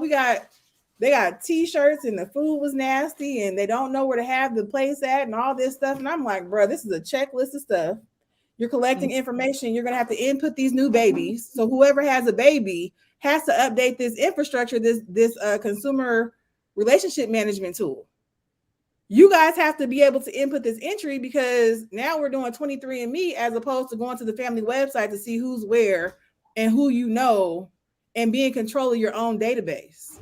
they got t-shirts and the food was nasty and they don't know where to have the place at and all this stuff. And I'm like, bro, this is a checklist of stuff. You're collecting information. You're going to have to input these new babies. So whoever has a baby has to update this infrastructure, this consumer relationship management tool. You guys have to be able to input this entry because now we're doing 23andMe as opposed to going to the family website to see who's where and who you know and be in control of your own database.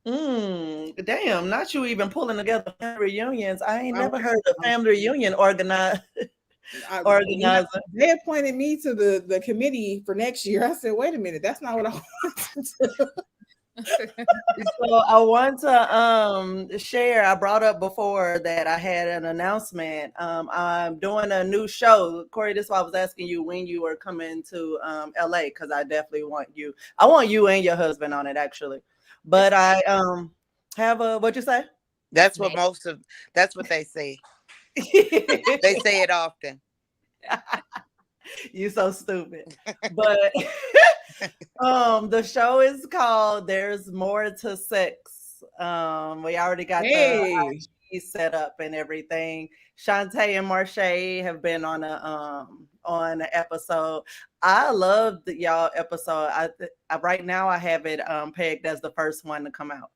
Damn, not you even pulling together family reunions. I ain't never heard of family reunion organizer. They appointed me to the committee for next year. I said, wait a minute, that's not what I want to do. So I want to share. I brought up before that I had an announcement. I'm doing a new show. Corey, this is why I was asking you when you were coming to LA, because I definitely want you. I want you and your husband on it, actually. But I have a, what'd you say? That's what they say. They say it often. You so stupid. But the show is called There's More to Sex. We already got the IG set up and everything. Shantae and Marshay have been on an episode. I love y'all episode. I right now I have it pegged as the first one to come out,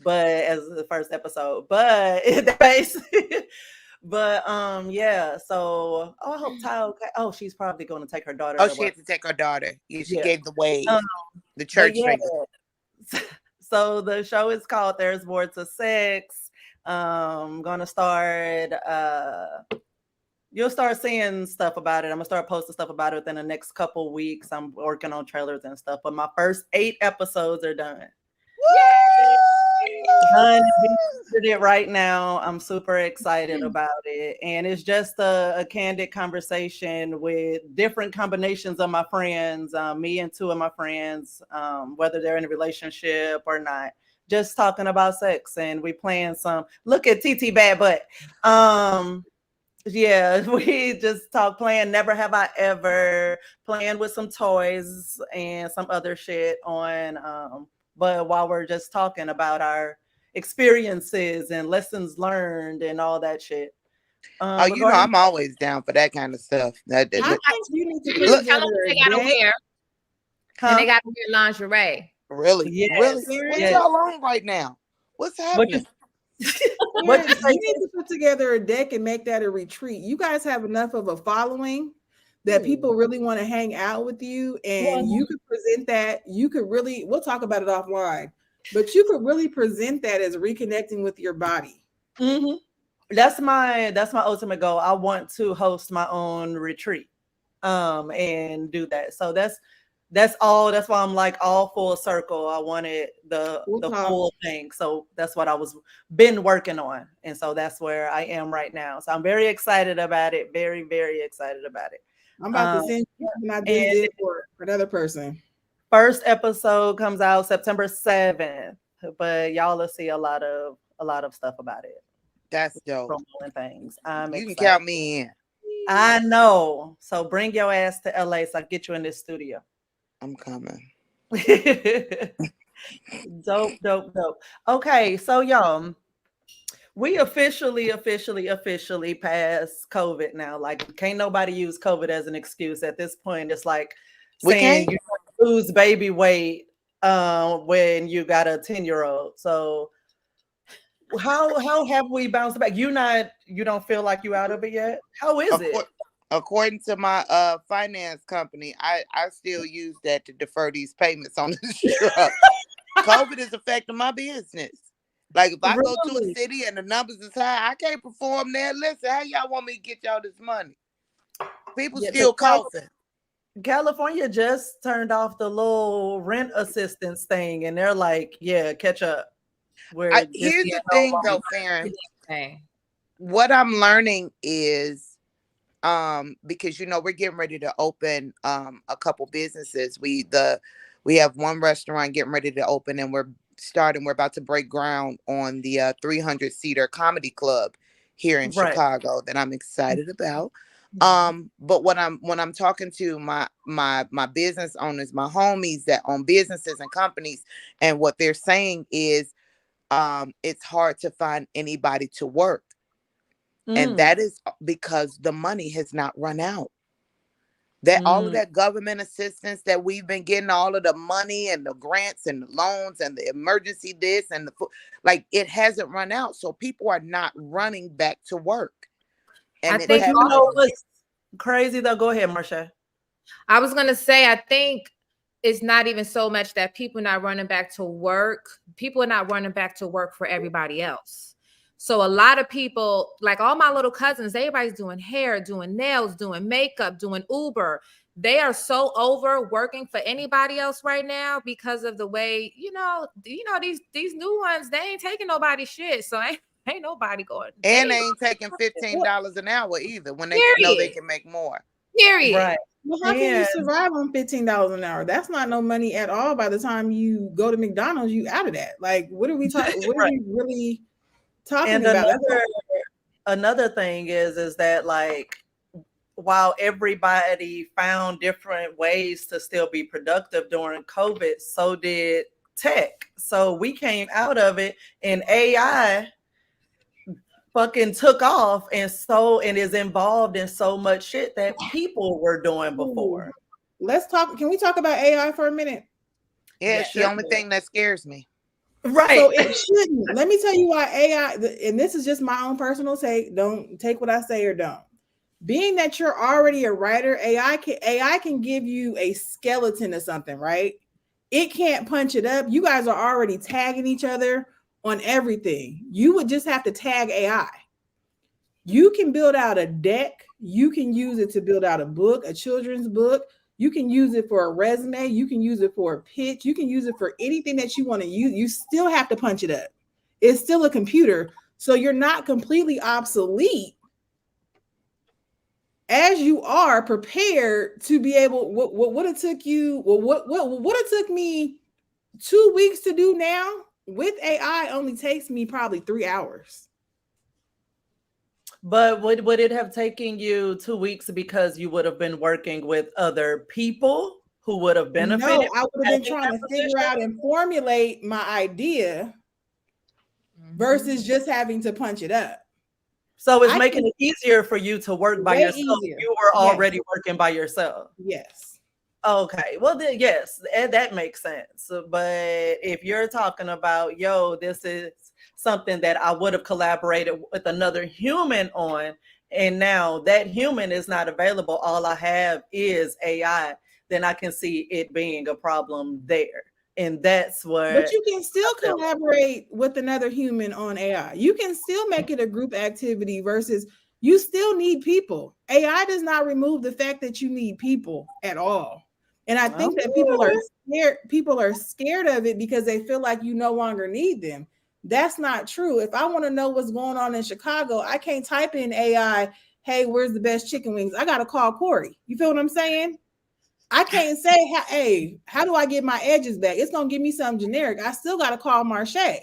but as the first episode. But But yeah, so I hope Ty okay. Oh, she's probably going to take her daughter. Oh, she had to take her daughter. Yeah, she gave the wave, the church thing. So the show is called There's More to Sex. I'm gonna start. You'll start seeing stuff about it. I'm gonna start posting stuff about it within the next couple weeks. I'm working on trailers and stuff, but my first 8 episodes are done. Did it right now. I'm super excited about it, and it's just a candid conversation with different combinations of my friends, me and 2 of my friends, whether they're in a relationship or not, just talking about sex. And we playing some look at TT Bad Butt. Yeah, we just playing Never Have I Ever, playing with some toys and some other shit on but while we're just talking about our experiences and lessons learned and all that shit. Oh, you know, I'm always down for that kind of stuff. I think you need to put look, together they gotta wear, and they gotta wear lingerie. Really? Yes. Really? What y'all on right now? What's happening? You need to put together a deck and make that a retreat. You guys have enough of a following that people really want to hang out with you, and you could present that. You could really, we'll talk about it offline, but you could really present that as reconnecting with your body. Mm-hmm. That's my ultimate goal. I want to host my own retreat, and do that. So that's all. That's why I'm like all full circle. I wanted the full thing. So that's what I was been working on, and so that's where I am right now. So I'm very excited about it. Very, very excited about it. I'm about to send you something I just did for another person. First episode comes out September 7th, but y'all will see a lot of stuff about it. That's dope. Promoting things. You can count me in. I know. So bring your ass to LA so I can get you in this studio. I'm coming. Dope. Okay, so y'all, we officially passed COVID now. Like, can't nobody use COVID as an excuse at this point. It's like saying you lose baby weight when you got a 10-year-old. So how have we bounced back? You don't feel like you out of it yet? How is it? According to my finance company, I still use that to defer these payments on the show. COVID is affecting my business. Like if I go to a city and the numbers is high, I can't perform there. Listen, how y'all want me to get y'all this money? People still coughing. California just turned off the little rent assistance thing, and they're like, "Yeah, catch up." Here's the thing, though, Farren. What I'm learning is, because we're getting ready to open a couple businesses. We have one restaurant getting ready to open, and we're about to break ground on the 300-seater comedy club here in Chicago that I'm excited about. But when I'm talking to my business owners, my homies that own businesses and companies, and what they're saying is it's hard to find anybody to work. And that is because the money has not run out. That all of that government assistance that we've been getting, all of the money and the grants and the loans and the emergency this and it hasn't run out. So people are not running back to work. And I think what's crazy though. Go ahead, Marshay. I was gonna say, I think it's not even so much that people are not running back to work. People are not running back to work for everybody else. So a lot of people, like all my little cousins, everybody's doing hair, doing nails, doing makeup, doing Uber. They are so over working for anybody else right now because of the way, these new ones, they ain't taking nobody's shit. So ain't nobody going. And they ain't taking $15 an hour either when they know they can make more. Period. Right. Well, how can you survive on $15 an hour? That's not no money at all. By the time you go to McDonald's, you out of that. Like, what are we talking? What are we really talking about? Another thing is that, like, while everybody found different ways to still be productive during COVID, so did tech. So we came out of it, and AI fucking took off, and is involved in so much shit that people were doing before. Let's talk. Can we talk about AI for a minute? Yeah, it's the only thing that scares me. Right. So it shouldn't. Let me tell you why AI, and this is just my own personal take. Don't take what I say or don't. Being that you're already a writer, AI can give you a skeleton of something, right? It can't punch it up. You guys are already tagging each other on everything. You would just have to tag AI. You can build out a deck. You can use it to build out a book, a children's book. You can use it for a resume. You can use it for a pitch. You can use it for anything that you want to use. You still have to punch it up. It's still a computer. So you're not completely obsolete as you are prepared to be able, what it took you, what it took me 2 weeks to do now with AI only takes me probably 3 hours. But would it have taken you 2 weeks because you would have been working with other people who would have benefited? No, I would have been trying to figure out and formulate my idea versus just having to punch it up. So it's making it easier for you to work by yourself. Easier. You were already working by yourself. Yes. Okay. Well, then, yes, that makes sense. But if you're talking about, yo, this is something that I would have collaborated with another human on, and now that human is not available, all I have is AI, then I can see it being a problem there. And that's what. But you can still collaborate with another human on AI. You can still make it a group activity versus you still need people. AI does not remove the fact that you need people at all. And I think that people are scared. People are scared of it because they feel like you no longer need them. That's not true. If I want to know what's going on in Chicago, I can't type in AI, hey, where's the best chicken wings? I got to call Corey. You feel what I'm saying? I can't say, hey, how do I get my edges back? It's going to give me something generic. I still got to call Marshay.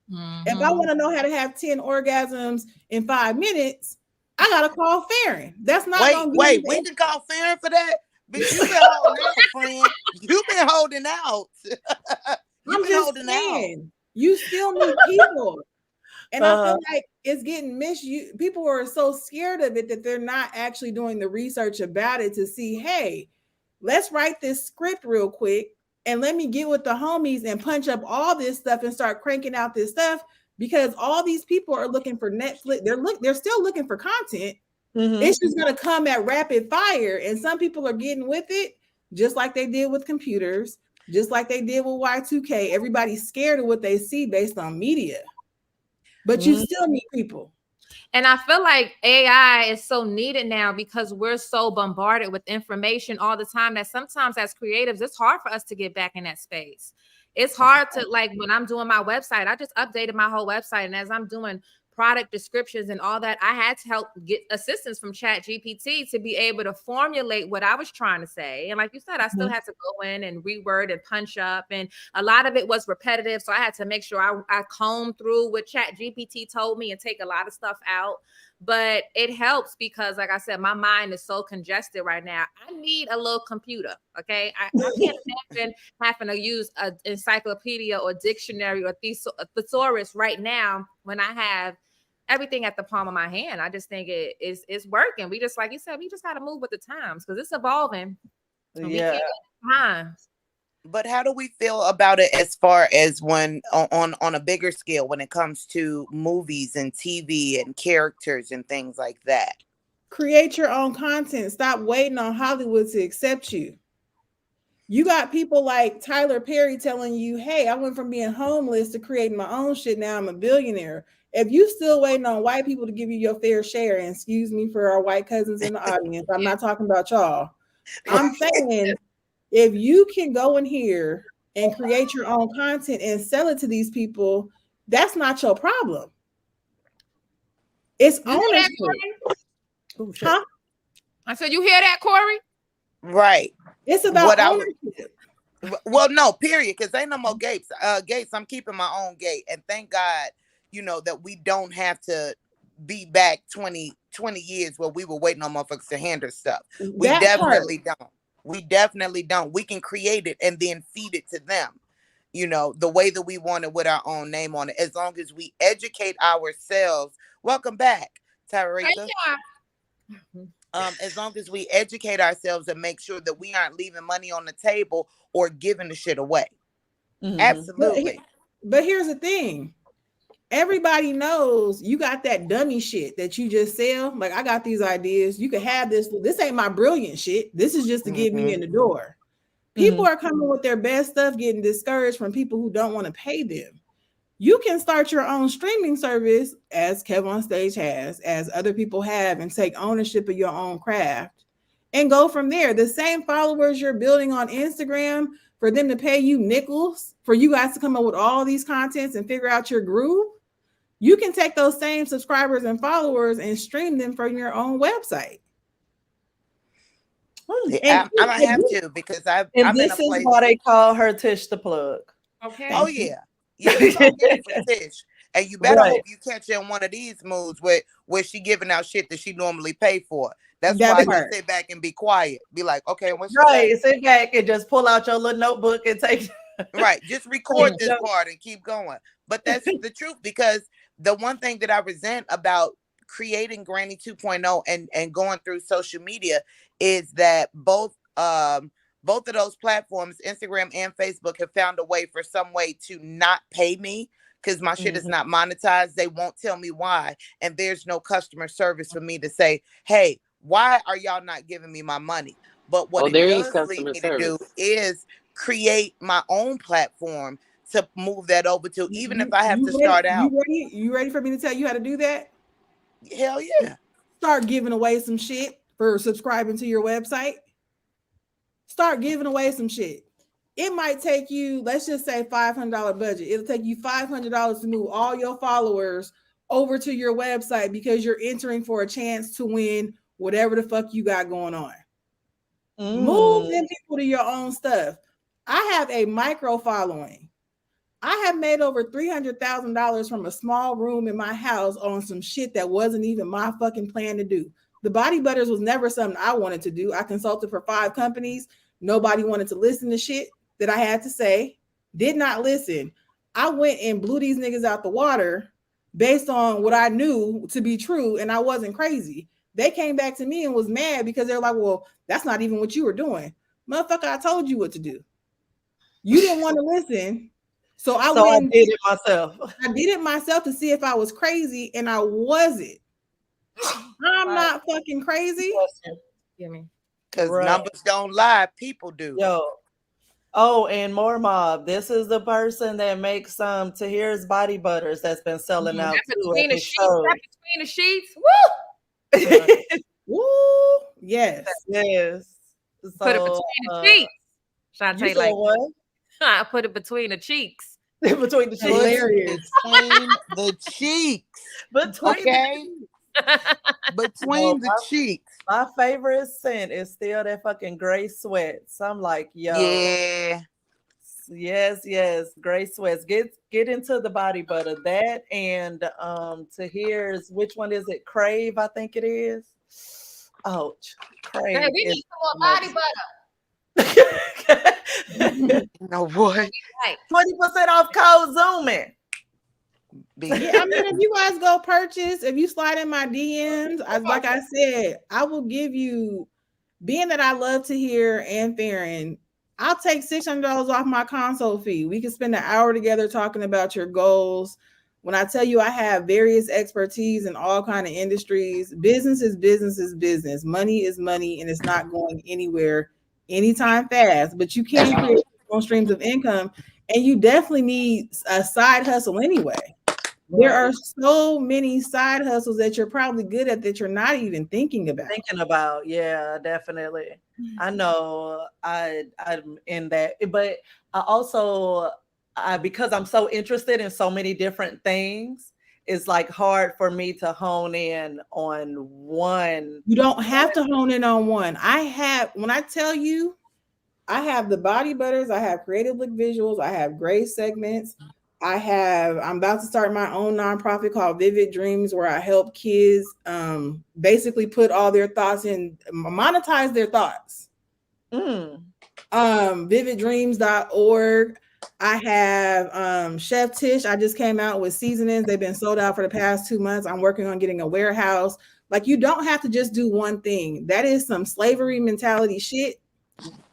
If I want to know how to have 10 orgasms in 5 minutes, I got to call Farren. That's not wait, we can call Farren for that? But you've been holding out, friend. You've been holding out. I'm just saying, you still need people. And I feel like it's getting misused. People are so scared of it that they're not actually doing the research about it to see, hey, let's write this script real quick and let me get with the homies and punch up all this stuff and start cranking out this stuff, because all these people are looking for Netflix. They're still looking for content. It's just going to come at rapid fire. And some people are getting with it, just like they did with computers, just like they did with Y2K. Everybody's scared of what they see based on media, but you still need people. And I feel like AI is so needed now because we're so bombarded with information all the time that sometimes as creatives, it's hard for us to get back in that space. It's hard to, like, when I'm doing my website, I just updated my whole website. And as I'm doing product descriptions and all that, I had to help get assistance from ChatGPT to be able to formulate what I was trying to say. And like you said, I still had to go in and reword and punch up. And a lot of it was repetitive. So I had to make sure I comb through what ChatGPT told me and take a lot of stuff out. But it helps because, like I said, my mind is so congested right now. I need a little computer, okay? I can't imagine having to use an encyclopedia or dictionary or thesaurus right now when I have everything at the palm of my hand. I just think it's working. We just, like you said, we just got to move with the times because it's evolving. Yeah. But how do we feel about it as far as when on a bigger scale when it comes to movies and TV and characters and things like that? Create your own content. Stop waiting on Hollywood to accept you. You got people like Tyler Perry telling you, hey, I went from being homeless to creating my own shit. Now I'm a billionaire. If you still waiting on white people to give you your fair share, and excuse me for our white cousins in the audience, I'm not talking about y'all. I'm saying, if you can go in here and create your own content and sell it to these people, that's not your problem. It's ownership. Huh? I said, you hear that, Corey? Right. It's about ownership. Well, no, period, because ain't no more gates. Gates, I'm keeping my own gate. And thank God, you know, that we don't have to be back 20 years where we were waiting on motherfuckers to handle stuff. We definitely don't. We definitely don't. We can create it and then feed it to them, you know, the way that we want it with our own name on it, as long as we educate ourselves. Welcome back, Tyrika. As long as we educate ourselves and make sure that we aren't leaving money on the table or giving the shit away. Absolutely. But here's the thing. Everybody knows you got that dummy shit that you just sell. Like, I got these ideas. You can have this. This ain't my brilliant shit. This is just to get me in the door. People are coming with their best stuff, getting discouraged from people who don't want to pay them. You can start your own streaming service, as Kev on Stage has, as other people have, and take ownership of your own craft and go from there. The same followers you're building on Instagram, for them to pay you nickels, for you guys to come up with all these contents and figure out your groove, you can take those same subscribers and followers and stream them from your own website. Yeah, I might have to, because I'm in a place. This is why they call her Tish Da Plug. Okay. Oh yeah, yeah. We're gonna get it for Tish, and you better hope you catch her in one of these moves where she giving out shit that she normally pay for. That's why you sit back and be quiet. Be like, okay, what's sit back and just pull out your little notebook and take. Right, just record this part and keep going. But that's the truth, because the one thing that I resent about creating Granny 2.0 and going through social media is that both of those platforms, Instagram and Facebook, have found a way for some way to not pay me because my shit is not monetized. They won't tell me why. And there's no customer service for me to say, hey, why are y'all not giving me my money? But what it does lead me to do is create my own platform to move that over to, even if I have to start out. You ready for me to tell you how to do that? Hell yeah. Start giving away some shit for subscribing to your website. Start giving away some shit. It might take you, let's just say $500 budget. It'll take you $500 to move all your followers over to your website because you're entering for a chance to win whatever the fuck you got going on. Move them people to your own stuff. I have a micro following. I have made over $300,000 from a small room in my house on some shit that wasn't even my fucking plan to do. The body butters was never something I wanted to do. I consulted for 5 companies. Nobody wanted to listen to shit that I had to say. Did not listen. I went and blew these niggas out the water based on what I knew to be true, and I wasn't crazy. They came back to me and was mad because they're like, well, that's not even what you were doing. Motherfucker, I told you what to do. You didn't want to listen. So I did it myself. I did it myself to see if I was crazy, and I wasn't. I'm not fucking crazy. Because numbers don't lie, people do. Yo. Oh, and MooreMods. This is the person that makes TAHIR'S body butters that's been selling out. Between the sheets. Woo! Woo! Yes. Yes. So, put it between the cheeks. Shantae, like what? I put it between the cheeks. Between the cheeks. Hilarious. Between the cheeks. Between the cheeks. My favorite scent is still that fucking gray sweats. I'm like, yo. Yeah. Yes. Gray sweats. Get into the body butter. That and TAHIR'S, which one is it? Crave, I think it is. Ouch. Crave. Hey, we need some more body butter. No boy. 20% off code ZOOMIN. Yeah, I mean, if you guys go purchase, if you slide in my DMs, like I said, I will give you, being that I love TAHIR and Farren, I'll take $600 off my consult fee. We can spend an hour together talking about your goals. When I tell you I have various expertise in all kind of industries, business is business. Money is money, and it's not going anywhere anytime fast. But you can create your own streams of income, and you definitely need a side hustle anyway. There are so many side hustles that you're probably good at that you're not even thinking about. Yeah, definitely. I know I'm in that, but I also because I'm so interested in so many different things, it's like hard for me to hone in on one. You don't have to hone in on one. When I tell you, I have the body butters, I have creative look visuals, I have gray segments. I'm about to start my own nonprofit called Vivid Dreams, where I help kids basically put all their thoughts in, monetize their thoughts. Vividdreams.org. I have Chef Tish. I just came out with seasonings. They've been sold out for the past 2 months. I'm working on getting a warehouse. Like, you don't have to just do one thing. That is some slavery mentality shit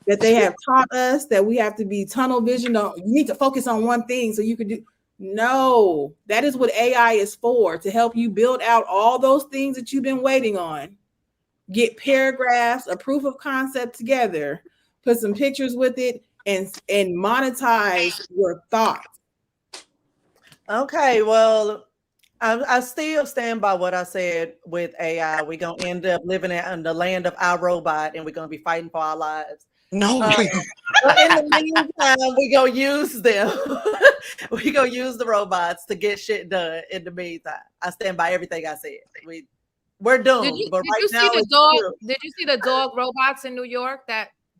that they have taught us, that we have to be tunnel vision. You need to focus on one thing so you can do. No, that is what AI is for, to help you build out all those things that you've been waiting on. Get paragraphs, a proof of concept together, put some pictures with it, and monetize your thoughts. Okay, well, I still stand by what I said with AI. We're going to end up living in the land of our robot, and we're going to be fighting for our lives. No. But in the meantime, we're going to use them. We're going to use the robots to get shit done in the meantime. I stand by everything I said. We're doomed. Did you see the dog robots in New York?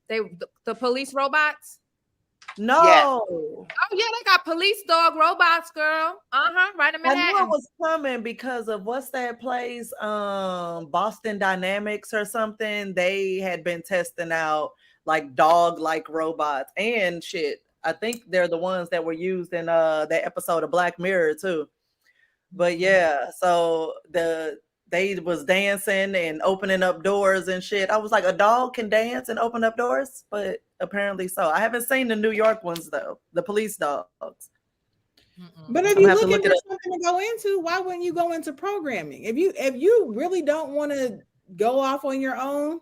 The police robots? No. Yeah. Oh yeah, they got police dog robots, girl. Right in Manhattan. I knew it was coming because of what's that place? Boston Dynamics or something. They had been testing out like dog-like robots and shit. I think they're the ones that were used in that episode of Black Mirror too. But yeah, so the they was dancing and opening up doors and shit. I was like, a dog can dance and open up doors, but apparently so. I haven't seen the New York ones though, the police dogs. But if you're looking for something to go into, why wouldn't you go into programming? If you really don't want to go off on your own,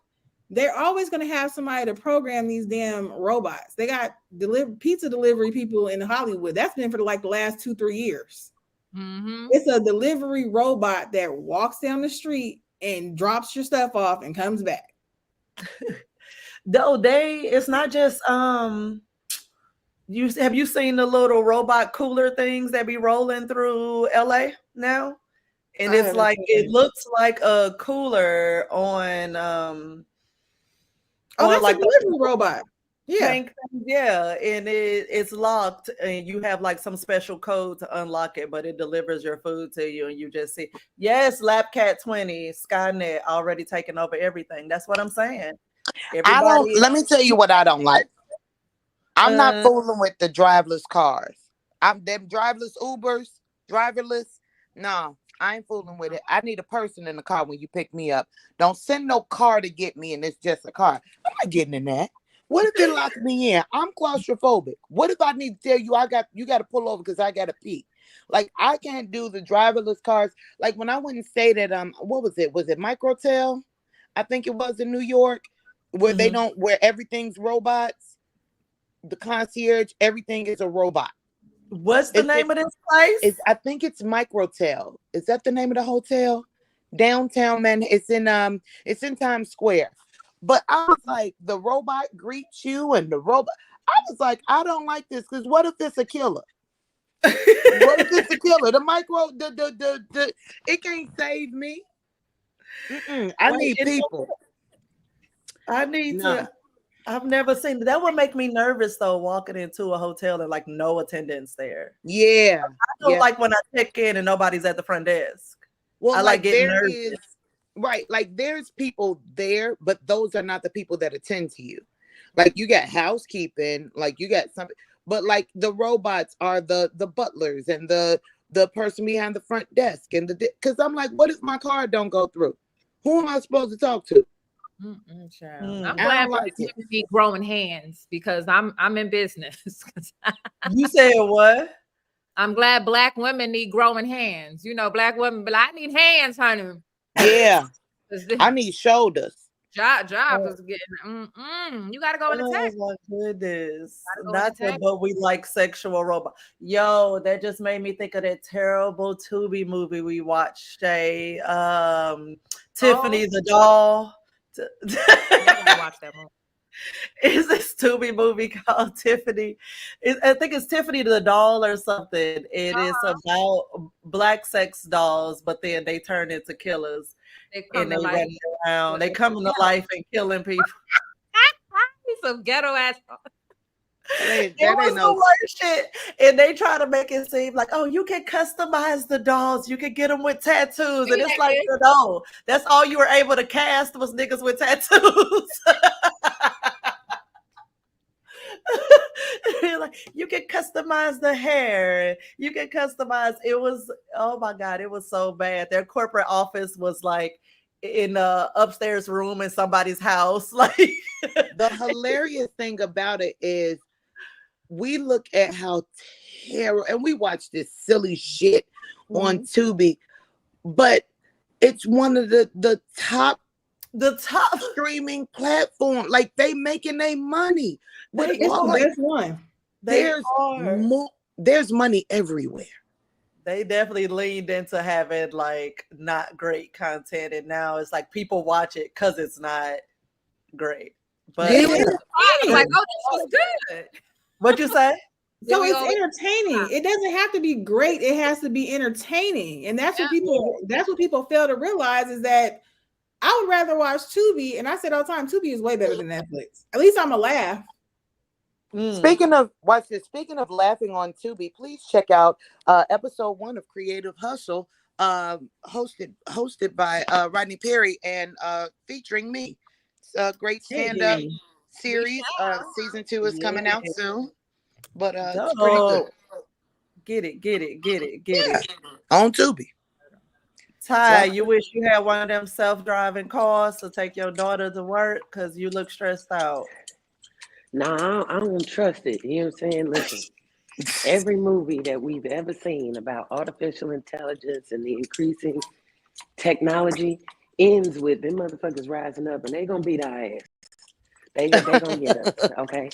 they're always going to have somebody to program these damn robots. They got pizza delivery people in Hollywood. That's been for the last 2-3 years. It's a delivery robot that walks down the street and drops your stuff off and comes back. It's not just have you seen the little robot cooler things that be rolling through LA now? And it's like it looks like a cooler on that's like a delivery robot. And it's locked, and you have like some special code to unlock it, but it delivers your food to you, and you just see, yes, LabCat 20, Skynet already taking over everything. That's what I'm saying. Let me tell you what I don't like. I'm not fooling with the driverless cars. Them driverless Ubers, driverless. No, I ain't fooling with it. I need a person in the car when you pick me up. Don't send no car to get me, and it's just a car. I'm not getting in that. What if they lock me in? I'm claustrophobic. What if I need to tell you you got to pull over because I got to pee? Like, I can't do the driverless cars. Like when I went and stayed at what was it? Was it Microtel? I think it was in New York, where where everything's robots. The concierge, everything is a robot. What's the name of this place? I think it's Microtel. Is that the name of the hotel? Downtown Manhattan. It's in Times Square. But I was like, the robot greets you, and the robot. I was like, I don't like this, because what if it's a killer? What if it's a killer? It can't save me. I need people. I've never seen that. That would make me nervous though, walking into a hotel and like no attendance there. Yeah. I don't like when I check in and nobody's at the front desk. Well, I like getting nervous. Right, like there's people there, but those are not the people that attend to you. Like you got housekeeping, like you got something, but like the robots are the butlers and the person behind the front desk, and because I'm like, what if my card don't go through? Who am I supposed to talk to? I'm glad women be growing hands, because I'm in business. You said what? I'm glad Black women need growing hands. You know, Black women, but I need hands, honey. Yeah, I need shoulders. Job is getting. You gotta go in the text. Oh my goodness! But we like sexual robot. Yo, that just made me think of that terrible Tubi movie we watched. Tiffany the doll. I gotta watch that movie. Is this Tubi movie called Tiffany? I think it's Tiffany the doll or something. It is about Black sex dolls, but then they turn into killers. They come to life and killing people. Some ghetto ass. It was the worst shit. And they try to make it seem like, oh, you can customize the dolls. You can get them with tattoos. And it's like, no, that's all you were able to cast was niggas with tattoos. Like, you can customize the hair. You can customize. It was, oh my God, it was so bad. Their corporate office was like in a upstairs room in somebody's house. Like, the hilarious thing about it is we look at how terrible, and we watch this silly shit on Tubi, but it's one of the top streaming platform. Like, they making their money. It's the best one. There's money everywhere. They definitely leaned into having like not great content, and now it's like people watch it because it's not great. But like, oh, this was good. What'd you say? So it's entertaining. It doesn't have to be great. It has to be entertaining, and that's what people fail to realize, is that I would rather watch Tubi, and I said all the time, Tubi is way better than Netflix. At least I'm a laugh. Speaking of laughing on Tubi, please check out episode 1 of Creative Hustle, hosted by Rodney Perry and featuring me. It's a great stand-up series. Season 2 is coming out soon, but it's pretty good. Get it. On Tubi. Ty, you wish you had one of them self-driving cars to take your daughter to work because you look stressed out. Nah, I don't trust it. You know what I'm saying? Listen, every movie that we've ever seen about artificial intelligence and the increasing technology ends with them motherfuckers rising up and they gonna beat our ass. They gonna get us, okay?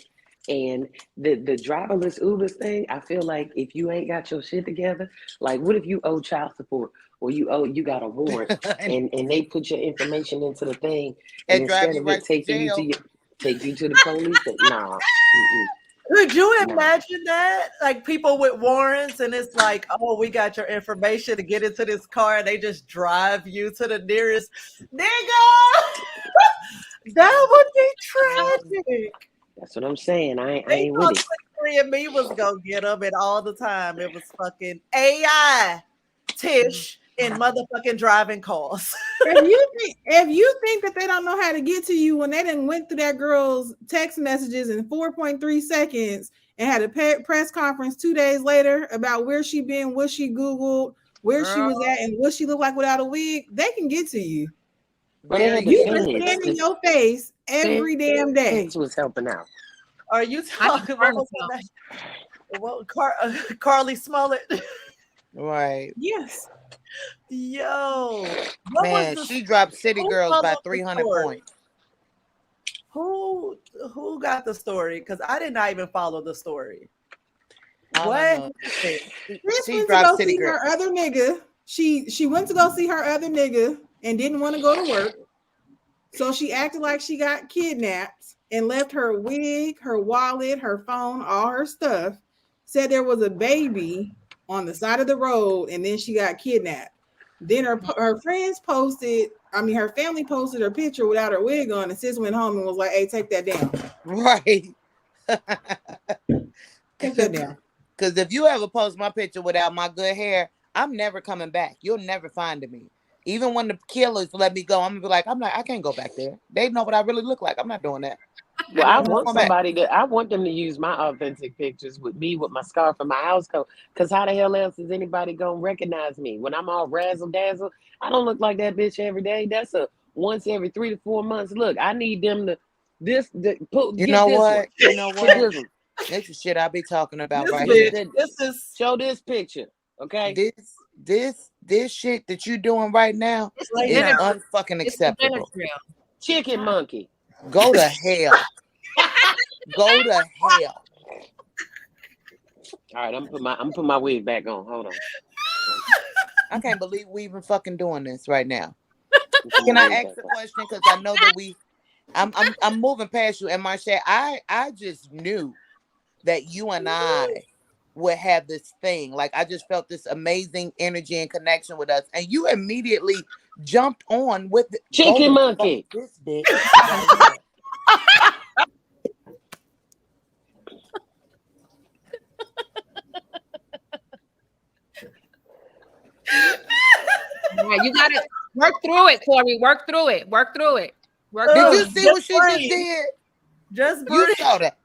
And the driverless Ubers thing, I feel like if you ain't got your shit together, like what if you owe child support or you got a warrant and they put your information into the thing and instead of it taking you to the police, nah. Could you imagine that? Like people with warrants and it's like, oh, we got your information to get into this car and they just drive you to the nearest nigga. That would be tragic. That's what I'm saying. I ain't with it. 3 and me was gonna get them, and all the time it was fucking AI, Tish, in motherfucking driving cars. if you think that they don't know how to get to you when they done went through that girl's text messages in 4.3 seconds and had a press conference 2 days later about where she been, what she Googled, where she was at, and what she looked like without a wig, they can get to you. You can stand in your face every damn day. This was helping out. Are you talking about Carly Smollett? Right. Yes. Yo. Man, she dropped City Girls by 300 points. Who got the story? Because I did not even follow the story. What? She dropped City Girls. Her other nigga. She went to go see her other nigga and didn't want to go to work. So she acted like she got kidnapped and left her wig, her wallet, her phone, all her stuff. Said there was a baby on the side of the road, and then she got kidnapped. Then her friends posted, her family posted her picture without her wig on, and sis went home and was like, hey, take that down. Right. Take that down. Because if you ever post my picture without my good hair, I'm never coming back. You'll never find me. Even when the killers let me go, I'm gonna be like, I can't go back there. They know what I really look like. I'm not doing that. Well, I want them to use my authentic pictures with me with my scarf and my house coat. Because how the hell else is anybody gonna recognize me when I'm all razzle dazzle? I don't look like that bitch every day. That's a once every 3 to 4 months. Look, I need them to This is shit I be talking about right here. Show this picture, okay? This shit that you doing right now is unfucking acceptable. Chicken monkey. Go to hell. Go to hell. All right, I'm gonna put my wig back on. Hold on. I can't believe we even fucking doing this right now. Can I ask a question? Because I know that I'm moving past you. And Marshay, I just knew that you and I would have this thing. Like I just felt this amazing energy and connection with us. And you immediately jumped on with the chicken monkey. This bitch. Right, you gotta work through it, Corey. Work through it. Did you see what she just did? You saw that.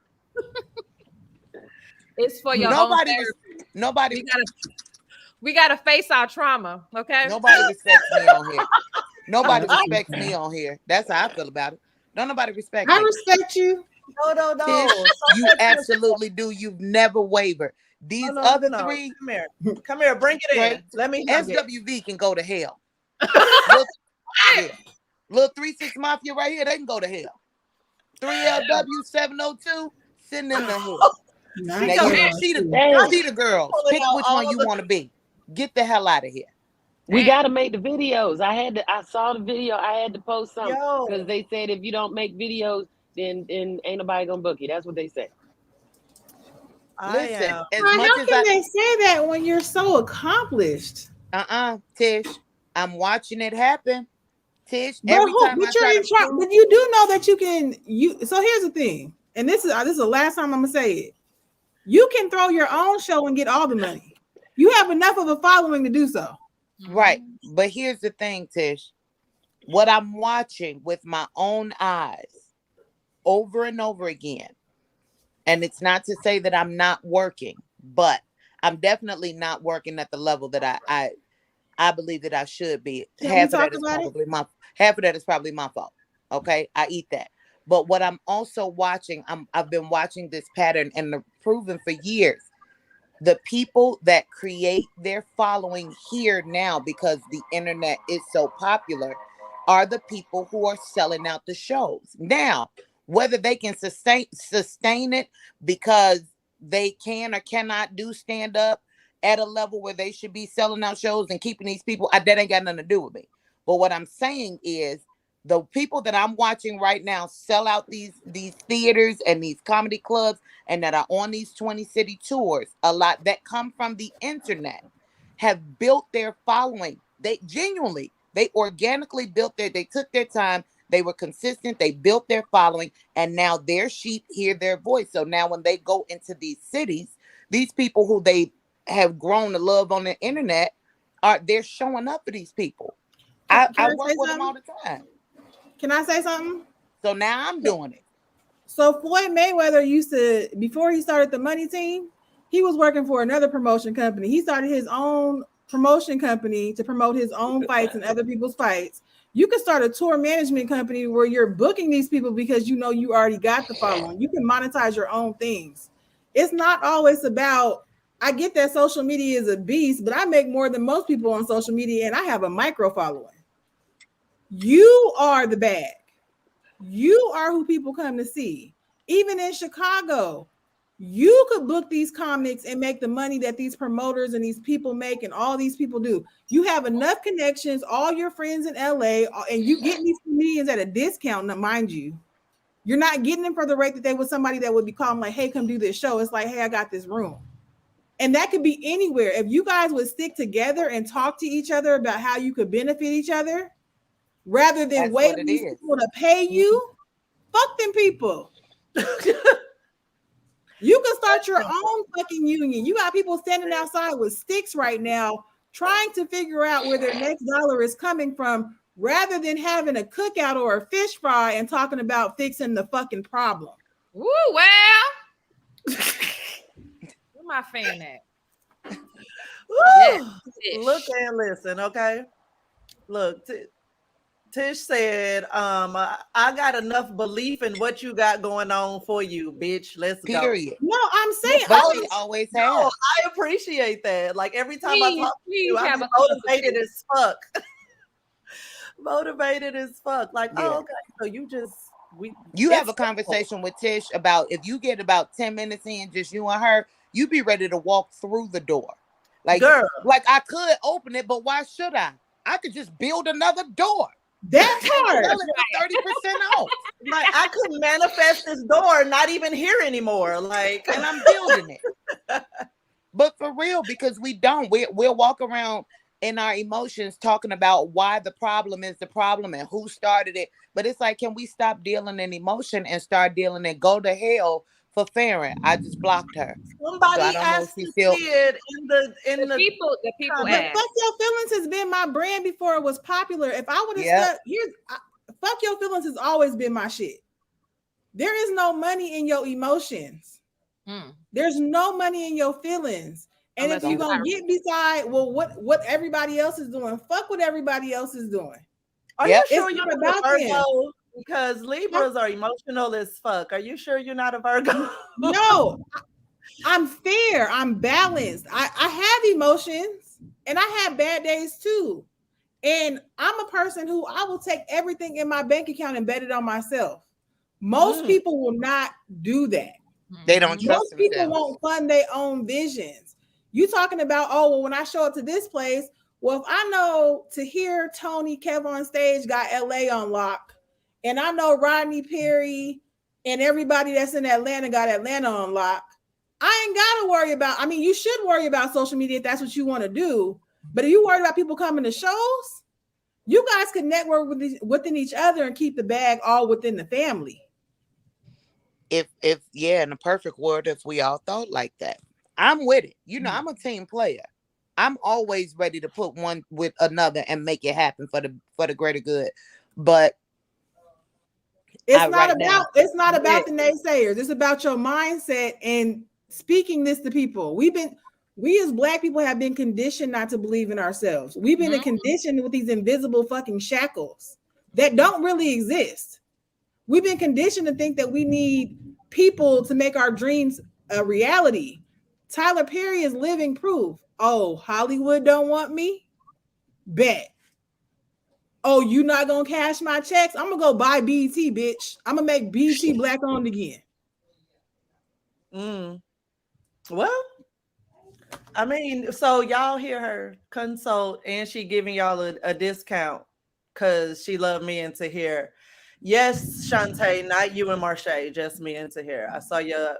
It's for your nobody. We gotta face our trauma, okay? Nobody respects me on here. Nobody respects me on here. That's how I feel about it. Don't nobody respect me. I respect you. No. Tish, you absolutely do. You've never wavered. These other three. Come here. Bring it in. Let me. SWV can go to hell. Little 3-6 Mafia right here, they can go to hell. 3LW 702 sitting in the hell. Now you see the girls. Pick which one you want to be. Get the hell out of here. We got to make the videos. I saw the video. I had to post something because they said if you don't make videos, then ain't nobody gonna book you. That's what they say. Listen, how can they say that when you're so accomplished? Tish, I'm watching it happen. Tish, but you do know that you can. So here's the thing, and this is the last time I'm gonna say it. You can throw your own show and get all the money. You have enough of a following to do so. Right, but here's the thing, Tish. What I'm watching with my own eyes over and over again. And it's not to say that I'm not working, but I'm definitely not working at the level that I I believe that I should be. Can half we of talk that is about it? probably my fault. Okay, I eat that. But what I'm also watching, I've been watching this pattern and proven for years. The people that create their following here now because the internet is so popular are the people who are selling out the shows. Now, whether they can sustain it because they can or cannot do stand up at a level where they should be selling out shows and keeping these people, that ain't got nothing to do with me. But what I'm saying is the people that I'm watching right now sell out these theaters and these comedy clubs and that are on these 20 city tours, a lot that come from the internet, have built their following. They organically built they took their time, they were consistent, they built their following, and now their sheep hear their voice. So now when they go into these cities, these people who they have grown to love on the internet, they're showing up for these people. I work with them all the time. Can I say something? So now I'm doing it. So Floyd Mayweather used to, before he started the Money Team, he was working for another promotion company. He started his own promotion company to promote his own fights and other people's fights. You can start a tour management company where you're booking these people because you know you already got the following. You can monetize your own things. It's not always about, I get that social media is a beast, but I make more than most people on social media and I have a micro following. You are the bag. You are who people come to see. Even in Chicago, you could book these comics and make the money that these promoters and these people make and all these people do. You have enough connections, all your friends in LA, and you getting these comedians at a discount, now, mind you. You're not getting them for the rate that they would somebody that would be calling like, hey, come do this show. It's like, hey, I got this room. And that could be anywhere. If you guys would stick together and talk to each other about how you could benefit each other, rather than waiting for people to pay you, fuck them people. You can start your own fucking union. You got people standing outside with sticks right now trying to figure out where their next dollar is coming from, rather than having a cookout or a fish fry and talking about fixing the fucking problem. Woo, well. Where my fan at? Yes. Look and listen, okay? Look, Tish said, I got enough belief in what you got going on for you, bitch. Let's go. No, I'm saying I always have. No, I appreciate that. Like every time I talk to you, I'm motivated as fuck. Motivated as fuck. Like, oh, okay. So you have a conversation with Tish about, if you get about 10 minutes in, just you and her, you be ready to walk through the door. Like, girl, like I could open it, but why should I? I could just build another door. That part. 30% off. Like I could manifest this door, not even here anymore. Like, and I'm building it. But for real, because we'll walk around in our emotions talking about why the problem is the problem and who started it. But it's like, can we stop dealing in emotion and start dealing in go to hell for Farren? I just blocked her. Somebody asked to see it in the people. The people asked. Fuck Your Feelings has been my brand before it was popular. If I would have stuck here, Fuck Your Feelings has always been my shit. There is no money in your emotions. There's no money in your feelings. And if you're gonna get beside, well, what everybody else is doing, fuck what everybody else is doing. Are you sure you're not a Virgo? Because Libras are emotional as fuck. Are you sure you're not a Virgo? No, I'm fair. I'm balanced. I have emotions and I have bad days too. And I'm a person who I will take everything in my bank account and bet it on myself. Most people will not do that. They don't trust Most people won't fund their own visions. You talking about, oh, well, when I show up to this place, well, if I know Tahir, Tony, Kev on stage got LA on lock, and I know Rodney Perry and everybody that's in Atlanta got Atlanta on lock, I ain't got to worry about, I mean, you should worry about social media if that's what you want to do. But if you worry about people coming to shows, you guys can network within each other and keep the bag all within the family. If in a perfect world, if we all thought like that, I'm with it. You know, I'm a team player. I'm always ready to put one with another and make it happen for the greater good. But it's not about the naysayers. It's about your mindset and speaking this to people. We as Black people have been conditioned not to believe in ourselves. We've been conditioned with these invisible fucking shackles that don't really exist. We've been conditioned to think that we need people to make our dreams a reality. Tyler Perry is living proof. Oh, Hollywood don't want me? Bet. Oh, you not gonna cash my checks? I'm gonna go buy BT, bitch. I'm gonna make BT Black owned again. Well, I mean, so y'all hear her consult, and she giving y'all a discount because she loved me and Tahir. Yes, Shantae, not you and Marshay, just me and Tahir. I saw your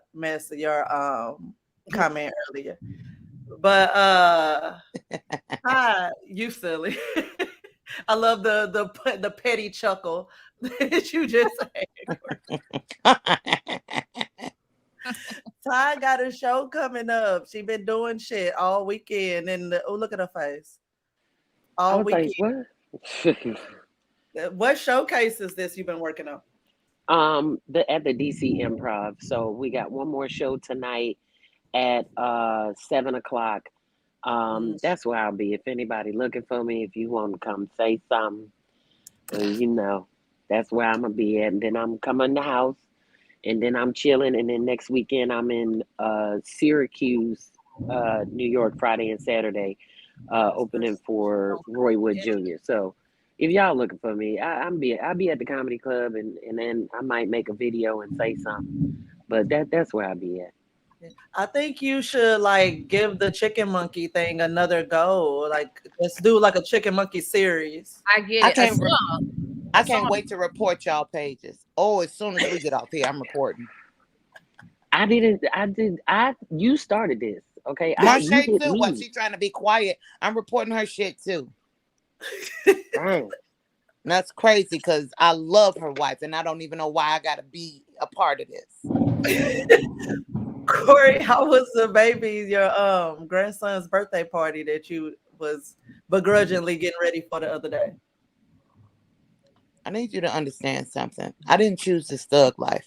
comment earlier. But hi, you silly. I love the petty chuckle that you just said. Ty got a show coming up. She been doing shit all weekend, and look at her face. All weekend. What showcase is this you've been working on? At the DC Improv. So we got one more show tonight at 7:00. That's where I'll be. If anybody looking for me, if you want to come say something, that's where I'm gonna be at. And then I'm coming in the house, and then I'm chilling. And then next weekend I'm in Syracuse, New York, Friday and Saturday, opening for Roy Wood Jr. So if y'all looking for me, I'll be at the comedy club, and then I might make a video and say something. But that's where I'll be at. I think you should give the chicken monkey thing another go. Let's do a chicken monkey series. I get it. I can't wait to report y'all pages. Oh, as soon as we get off here, I'm recording. You started this, okay? Marshay too. What, she trying to be quiet? I'm reporting her shit too. That's crazy because I love her wife, and I don't even know why I gotta be a part of this. Corey, how was your grandson's birthday party that you was begrudgingly getting ready for the other day? I need you to understand something. I didn't choose this thug life.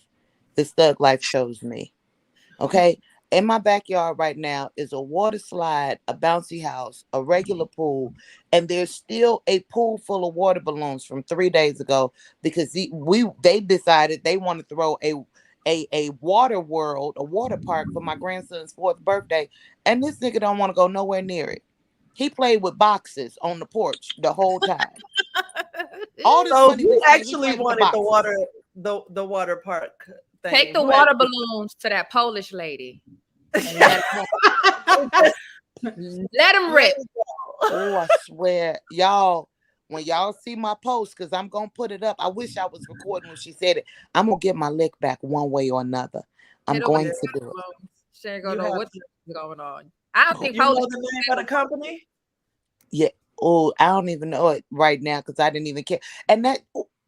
This thug life chose me. Okay? In my backyard right now is a water slide, a bouncy house, a regular pool, and there's still a pool full of water balloons from 3 days ago because they decided they want to throw a water world, a water park for my grandson's 4th birthday, and this nigga don't want to go nowhere near it. He played with boxes on the porch the whole time. All this so money you spent, actually wanted the water park thing. Take the water balloons to that Polish lady. And let them rip. Oh, I swear, y'all. When y'all see my post, because I'm gonna put it up. I wish I was recording when she said it. I'm gonna get my lick back one way or another. I'm going to do it. She ain't gonna know what's going on. I don't think you know the name of the company. Yeah. Oh, I don't even know it right now because I didn't even care. And that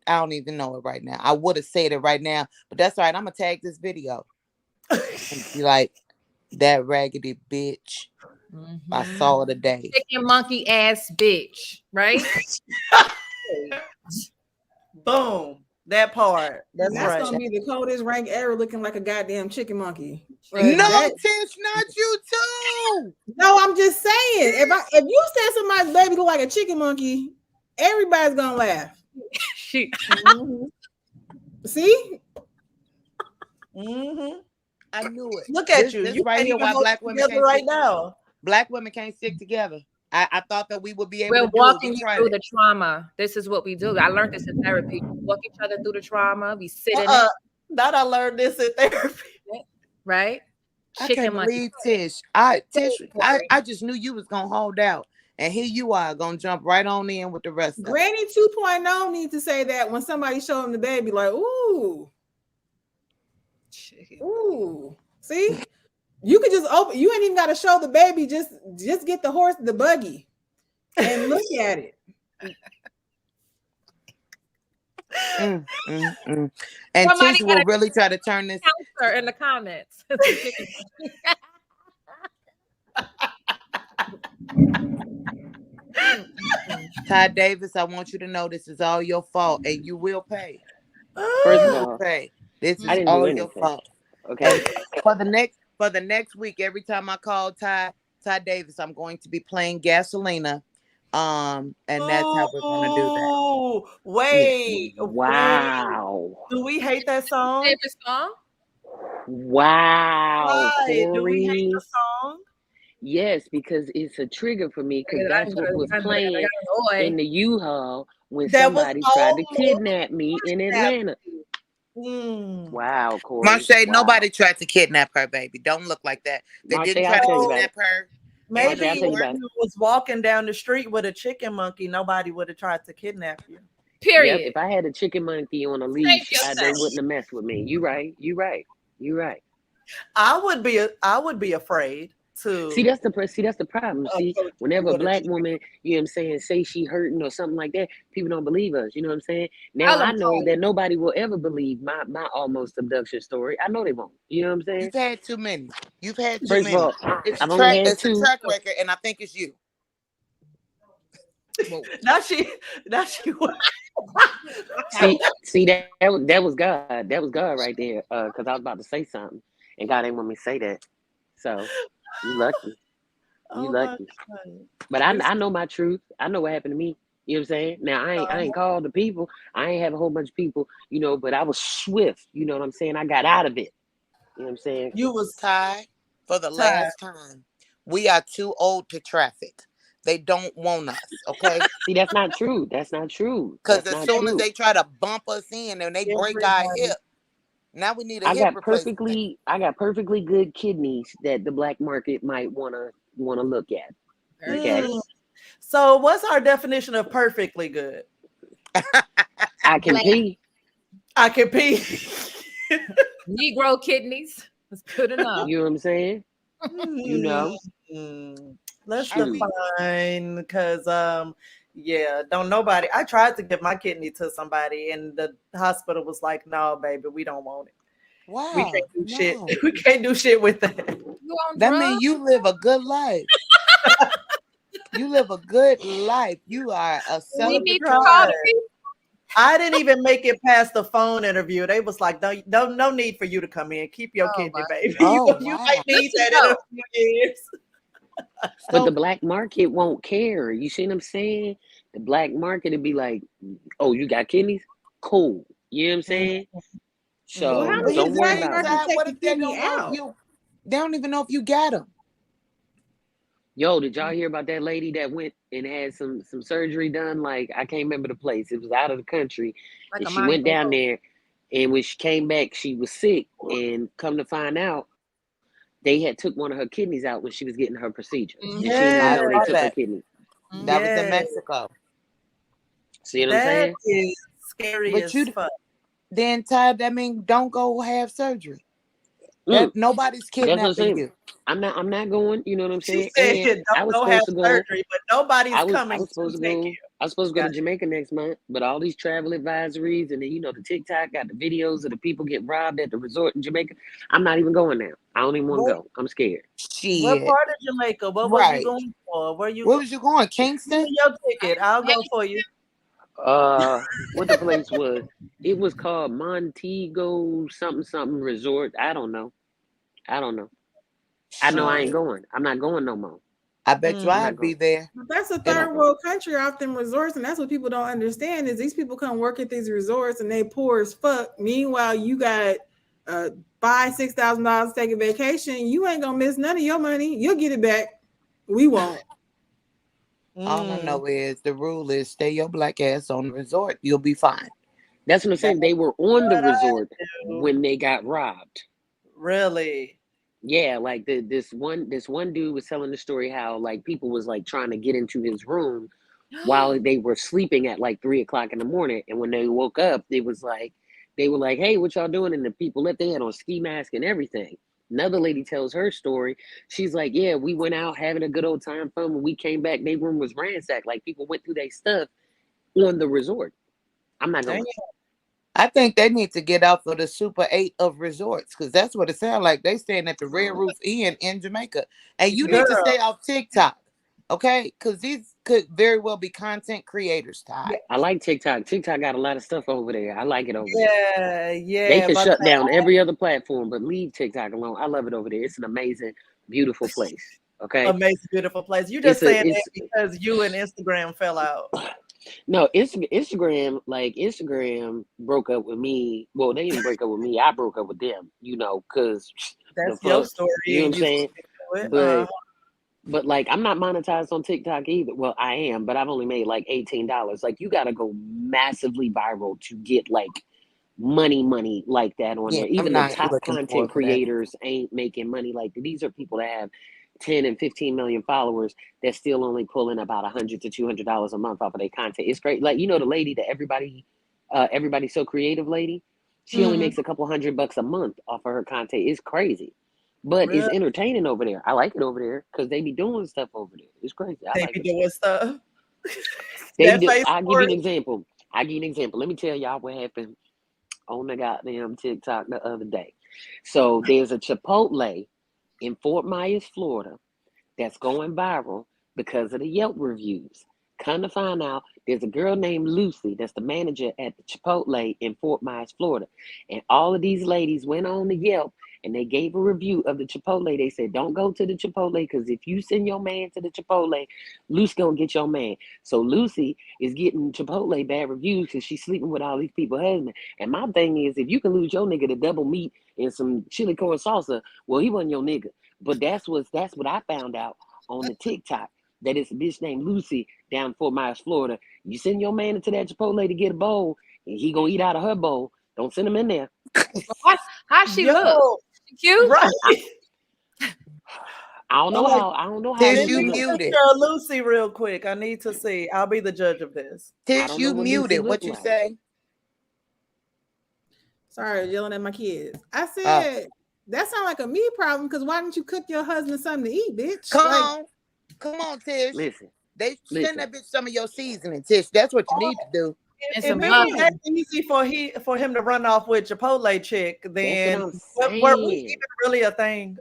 I don't even know it right now. I would have said it right now, but that's all right. I'm gonna tag this video and be like, that raggedy bitch. I saw it today. Chicken monkey ass bitch, right? Boom. That part. That's gonna be the coldest rank ever, looking like a goddamn chicken monkey. No, Tish, not you too. No, I'm just saying. If you said somebody's baby look like a chicken monkey, everybody's gonna laugh. See? I knew it. Look at you. You right here why black women can't right now. Black women can't stick together. I thought that we would be able We're to walking you through the trauma. This is what we do. I learned this in therapy. We walk each other through the trauma. We sit in it. Not I learned this in therapy. Right? I can't believe Tish. I just knew you was gonna hold out. And here you are gonna jump right on in with the rest of it. Granny 2.0 needs to say that when somebody show him the baby, like, ooh. Ooh. See? You could just open, you ain't even gotta show the baby, just get the horse, the buggy, and look at it. And Tish will really try to turn this in the comments. Ty Davis, I want you to know this is all your fault, and you will pay. First of all, pay. This is all your fault. Okay. For the next week, every time I call Ty Ty Davis, I'm going to be playing Gasolina. And that's how we're gonna do that. Oh, Wow. wait. Do we hate that song? Favorite song? Wow, Why? Do we hate Corey. the song? Yes, because it's a trigger for me because that's what was playing in the U-Haul when That was somebody tried to all kidnap me in Atlanta. Wow, Corey. Marshay, Wow. nobody tried to kidnap her, baby. Don't look like that. They Marshay, didn't try I'll to tell you about kidnap her. Maybe Marshay, I'll tell you if about you was walking down the street with a chicken monkey, nobody would have tried to kidnap you. Period. Yep, if I had a chicken monkey on a leash, they wouldn't have messed with me. You right. I would be afraid to See, that's the problem. See, whenever a black woman, you know what I'm saying, say she hurting or something like that, people don't believe us. You know what I'm saying? Now I know that nobody will ever believe my almost abduction story. I know they won't. You know what I'm saying? You've had too many. You've had too First many. of all, It's I've a only had it's a two. track record, and I think it's you. Now she see that was God. That was God right there. Because I was about to say something, and God didn't want me to say that. So you lucky. You lucky. But I know my truth. I know what happened to me. You know what I'm saying? Now I ain't called the people. I ain't have a whole bunch of people, you know, but I was swift. You know what I'm saying? I got out of it. You know what I'm saying? You was Ty, for the last time. We are too old to traffic. They don't want us, okay? See, that's not true. That's not true. Because as soon as they try to bump us in and they break our hip, now we need a hip replacement. I got perfectly good kidneys that the black market might wanna look at. Okay. So what's our definition of perfectly good? I can pee. I can pee. Negro kidneys. That's good enough. You know what I'm saying? You know. Let's define, because don't nobody. I tried to give my kidney to somebody, and the hospital was like, "No, baby, we don't want it. Wow, we can't do shit. We can't do shit with that." That means you live a good life. You live a good life. You are a celebratory. I didn't even make it past the phone interview. They was like, no need for you to come in. Keep your kidney, baby. You might need that in a few years. But the black market won't care. You see what I'm saying? The black market would be like, "Oh, you got kidneys? Cool." You know what I'm saying? So don't worry about it. What if they don't know you? They don't even know if you got them. Yo, did y'all hear about that lady that went and had some surgery done? Like, I can't remember the place. It was out of the country. Like and she went down there, and when she came back, she was sick. And come to find out, they had took one of her kidneys out when she was getting her procedure. And she didn't even know they took her kidney. That was in Mexico. See what I'm saying? That is scary as fuck. Then, Ty, that means don't go have surgery. Nobody's kidnapping you. I'm not going. You know what I'm saying? She said, don't go have surgery, but nobody's coming. I was supposed to go to Jamaica next month, but all these travel advisories and then, you know, the TikTok got the videos of the people get robbed at the resort in Jamaica. I'm not even going now. I don't even want to go. I'm scared. Shit. What part of Jamaica? What was you going for? Where was you going? Kingston? Your ticket. I'll go for you. What the place was? It was called Montego something resort. I don't know. I know I ain't going. I'm not going no more. I bet you I'd be there. But that's a third world country off them resorts, and that's what people don't understand is these people come work at these resorts and they poor as fuck. Meanwhile, you got $5,000-$6,000 to take a vacation. You ain't gonna miss none of your money. You'll get it back. We won't. All I know is the rule is stay your black ass on the resort. You'll be fine. That's what I'm saying. They were on the resort when they got robbed. Really? Yeah, like this one dude was telling the story how like people was like trying to get into his room while they were sleeping at like 3:00 in the morning, and when they woke up, they were like, "Hey, what y'all doing?" And the people left. They had on ski mask and everything. Another lady tells her story. She's like, "Yeah, we went out having a good old time fun. When we came back, their room was ransacked. Like people went through their stuff on the resort." I'm not going. I think they need to get out for the Super 8 of resorts because that's what it sounds like. They staying at the Red Roof Inn in Jamaica. And you need to stay off TikTok, okay? Because these could very well be content creators, Ty. I like TikTok. TikTok got a lot of stuff over there. I like it over there. Yeah. They can shut down every other platform, but leave TikTok alone. I love it over there. It's an amazing, beautiful place. Okay. Amazing, beautiful place. You just saying that because you and Instagram fell out. No, Instagram broke up with me. Well, they didn't break up with me. I broke up with them, because that's your story. You know what I'm saying? But like, I'm not monetized on TikTok either. Well, I am, but I've only made like $18. Like, you got to go massively viral to get like money like that on there. Even the top content creators ain't making money like that. These are people that have 10 and 15 million followers that's still only pulling about $100 to $200 a month off of their content. It's great. Like, the lady that everybody's so creative lady, she only makes a couple $100 a month off of her content. It's crazy, but it's entertaining over there. I like it over there because they be doing stuff over there. It's crazy. They be doing stuff. I'll give you an example. Let me tell y'all what happened on the goddamn TikTok the other day. So there's a Chipotle in Fort Myers, Florida, that's going viral because of the Yelp reviews. Come to find out, there's a girl named Lucy that's the manager at the Chipotle in Fort Myers, Florida. And all of these ladies went on the Yelp and they gave a review of the Chipotle. They said, don't go to the Chipotle because if you send your man to the Chipotle, Lucy gonna get your man. So Lucy is getting Chipotle bad reviews because she's sleeping with all these people's husbands. And my thing is, if you can lose your nigga to double meat and some chili corn salsa, well, he wasn't your nigga. But that's what I found out on the TikTok. That it's a bitch named Lucy down in Fort Myers, Florida. You send your man into that Chipotle to get a bowl, and he gonna eat out of her bowl. Don't send him in there. How she look? She cute, right? I don't know how. Tish, you muted. Lucy, real quick. I need to see. I'll be the judge of this. Tish, you muted. What you say? Sorry, yelling at my kids. I said that sounds like a me problem. Because why didn't you cook your husband something to eat, bitch? Come on, Tish. Listen. Send that bitch some of your seasoning, Tish. That's what you need to do. And maybe that's easy for him to run off with Chipotle chick, then were we even really a thing?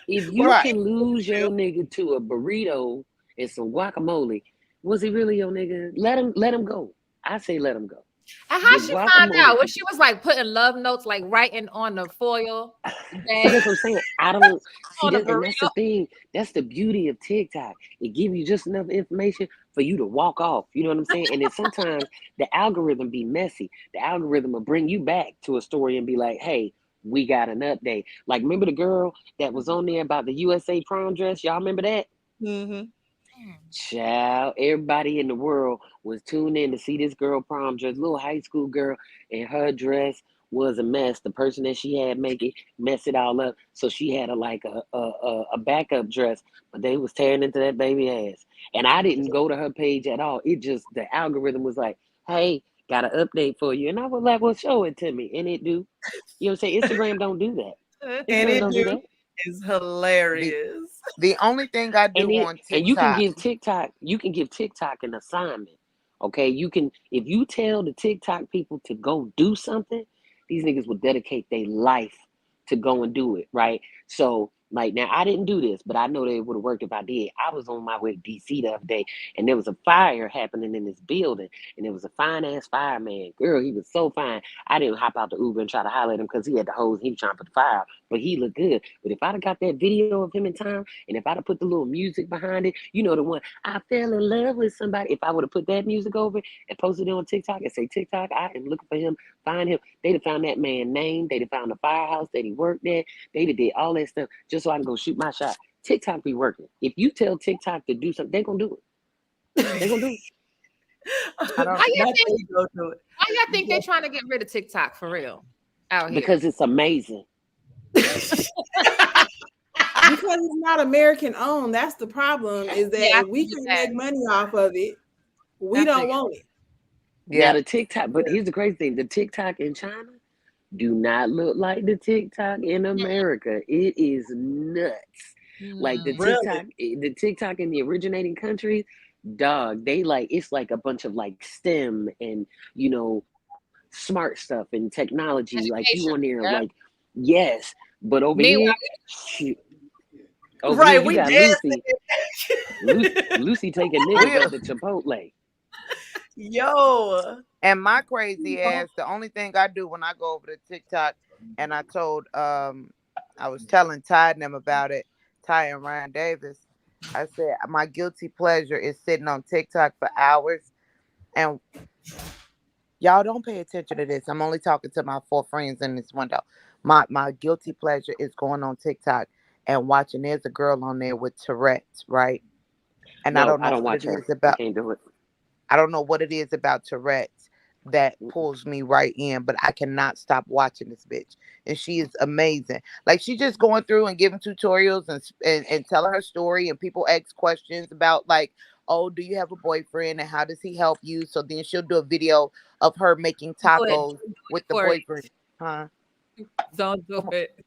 If you can lose your nigga to a burrito and some guacamole, was he really your nigga? Let him go. I say let him go. And how she found out? When she was like putting love notes, like writing on the foil. That's what I'm saying. I don't see that, and that's the thing. That's the beauty of TikTok. It gives you just enough information for you to walk off. You know what I'm saying? And then sometimes the algorithm be messy. The algorithm will bring you back to a story and be like, hey, we got an update. Like, remember the girl that was on there about the USA prom dress? Y'all remember that? Mm-hmm. Child, everybody in the world was tuned in to see this girl prom dress, little high school girl, and her dress was a mess. The person that she had make it mess it all up, so she had a backup dress, but they was tearing into that baby ass. And I didn't go to her page at all. It just, the algorithm was like, hey, got an update for you, and I was like, well, show it to me, and it do. You know what I'm saying? Instagram don't do that. And it don't do that. Is hilarious. The only thing I do on TikTok, and you can give TikTok an assignment. Okay, if you tell the TikTok people to go do something, these niggas will dedicate their life to go and do it, right? So, like, now I didn't do this, but I know that it would have worked if I did. I was on my way to DC the other day, and there was a fire happening in this building, and there was a fine-ass fireman. Girl, he was so fine. I didn't hop out the Uber and try to holler at him because he had the hose, he was trying to put the fire out, but he looked good. But if I'd have got that video of him in time, and if I'd have put the little music behind it, you know, the one, I fell in love with somebody, if I would have put that music over it and posted it on TikTok and say, TikTok, I am looking for him, find him, they'd have found that man's name, they'd have found the firehouse that he worked at, they'd have did all that stuff just so I can go shoot my shot. TikTok be working. If you tell TikTok to do something, they're gonna do it. They're gonna do it. How y'all think they're trying to get rid of TikTok for real out here? Because it's amazing. Because it's not American owned. That's the problem, is that if we can make money off of it, we don't want it. Yeah, the TikTok, but here's the crazy thing. The TikTok in China do not look like the TikTok in America. It is nuts. Like the TikTok in the originating countries, dog, they like, it's like a bunch of like STEM and, you know, smart stuff and technology. Education, like you on there, like, yes. But over here, right, we got Lucy taking niggas at the Chipotle. Yo. And my crazy ass, the only thing I do when I go over to TikTok, and I told I was telling Ty and them about it, Ty and Ryan Davis. I said my guilty pleasure is sitting on TikTok for hours, and y'all don't pay attention to this. I'm only talking to my 4 friends in this window. My guilty pleasure is going on TikTok and watching. There's a girl on there with Tourette's, right? And No, I don't know I don't what watch it her. is about. I can't do it. I don't know what it is about Tourette's that pulls me right in, but I cannot stop watching this bitch. And she is amazing. Like, she's just going through and giving tutorials and telling her story, and people ask questions about, like, oh, do you have a boyfriend and how does he help you? So then she'll do a video of her making tacos with the boyfriend. Huh? Don't do it.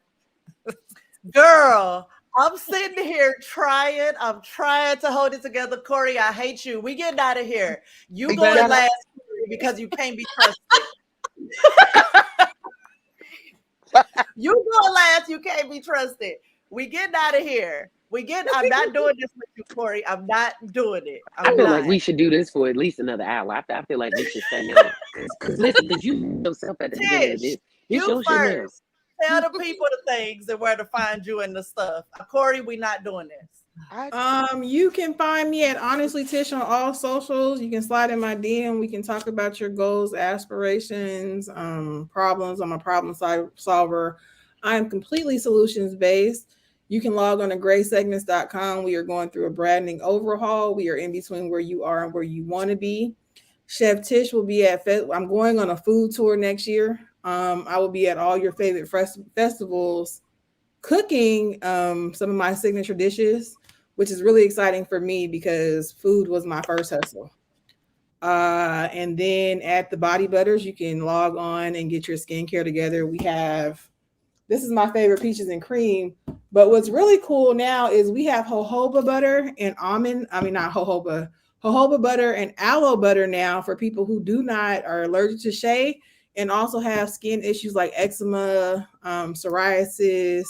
Girl, I'm sitting here trying. I'm trying to hold it together. Corey, I hate you. We getting out of here. You going last because you can't be trusted. You going last. You can't be trusted. We getting out of here. I'm not doing this with you, Corey. I'm not doing it. I feel like we should do this for at least another hour. I feel like we should stay on. Listen, because you yourself at the beginning of this. You first. Tell the people the things and where to find you and the stuff. Corey, we not doing this. You can find me at Honestly Tish on all socials. You can slide in my DM. We can talk about your goals, aspirations, problems. I'm a problem solver. I am completely solutions based. You can log on to graysegments.com. We are going through a branding overhaul. We are in between where you are and where you want to be. Chef Tish will be at I'm going on a food tour next year. I will be at all your favorite festivals cooking some of my signature dishes, which is really exciting for me because food was my first hustle. And then at the Body Butters, you can log on and get your skincare together. This is my favorite, peaches and cream. But what's really cool now is we have jojoba butter and jojoba butter and aloe butter now for people who are allergic to shea and also have skin issues like eczema, psoriasis.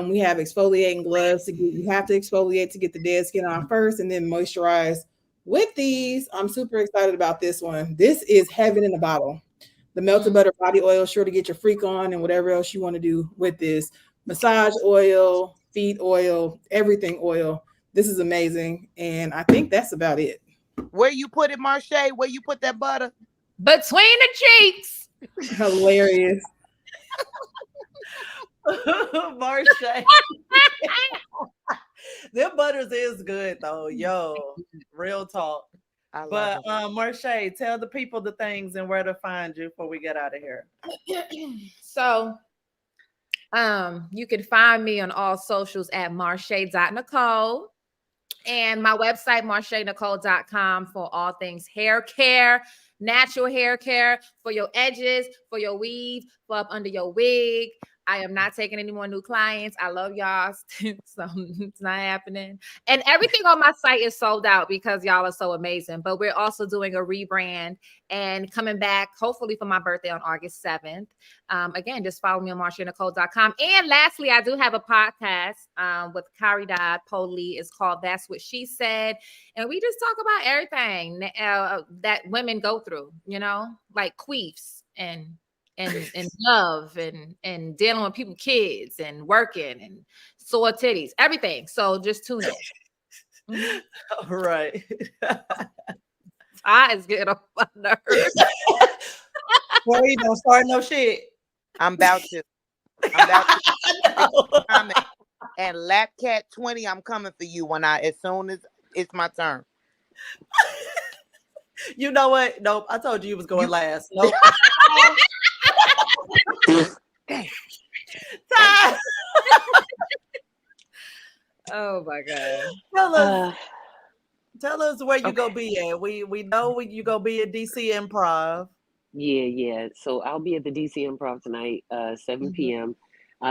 We have exfoliating gloves. You have to exfoliate to get the dead skin on first and then moisturize with these. I'm super excited about this one. This is heaven in a bottle. The melted butter body oil, sure to get your freak on and whatever else you want to do with this. Massage oil, feet oil, everything oil. This is amazing. And I think that's about it. Where you put it, Marshay? Where you put that butter? Between the cheeks. Hilarious. Marshay. Them butters is good though. Yo, real talk. But Marshay, tell the people the things and where to find you before we get out of here. So you can find me on all socials at marshay.nicole and my website, marshaynicole.com, for all things hair care, natural hair care, for your edges, for your weave, for up under your wig. I am not taking any more new clients. I love y'all. So it's not happening. And everything on my site is sold out because y'all are so amazing. But we're also doing a rebrand and coming back, hopefully for my birthday on August 7th. Again, just follow me on marshanicole.com. And lastly, I do have a podcast with Kari Dodd Poli. It's called That's What She Said. And we just talk about everything that women go through, like queefs and love and dealing with people, kids, and working and sore titties, everything. So just tune in. All right. I is getting on my nerves. Boy, you don't start no shit. I'm about to. And Lap Cat 20, I'm coming for you as soon as it's my turn. You know what? Nope. I told you was going last. Nope. Oh my God. Tell us where you gonna be at. We know you gonna be at DC Improv. Yeah. So I'll be at the DC Improv tonight, 7 p.m.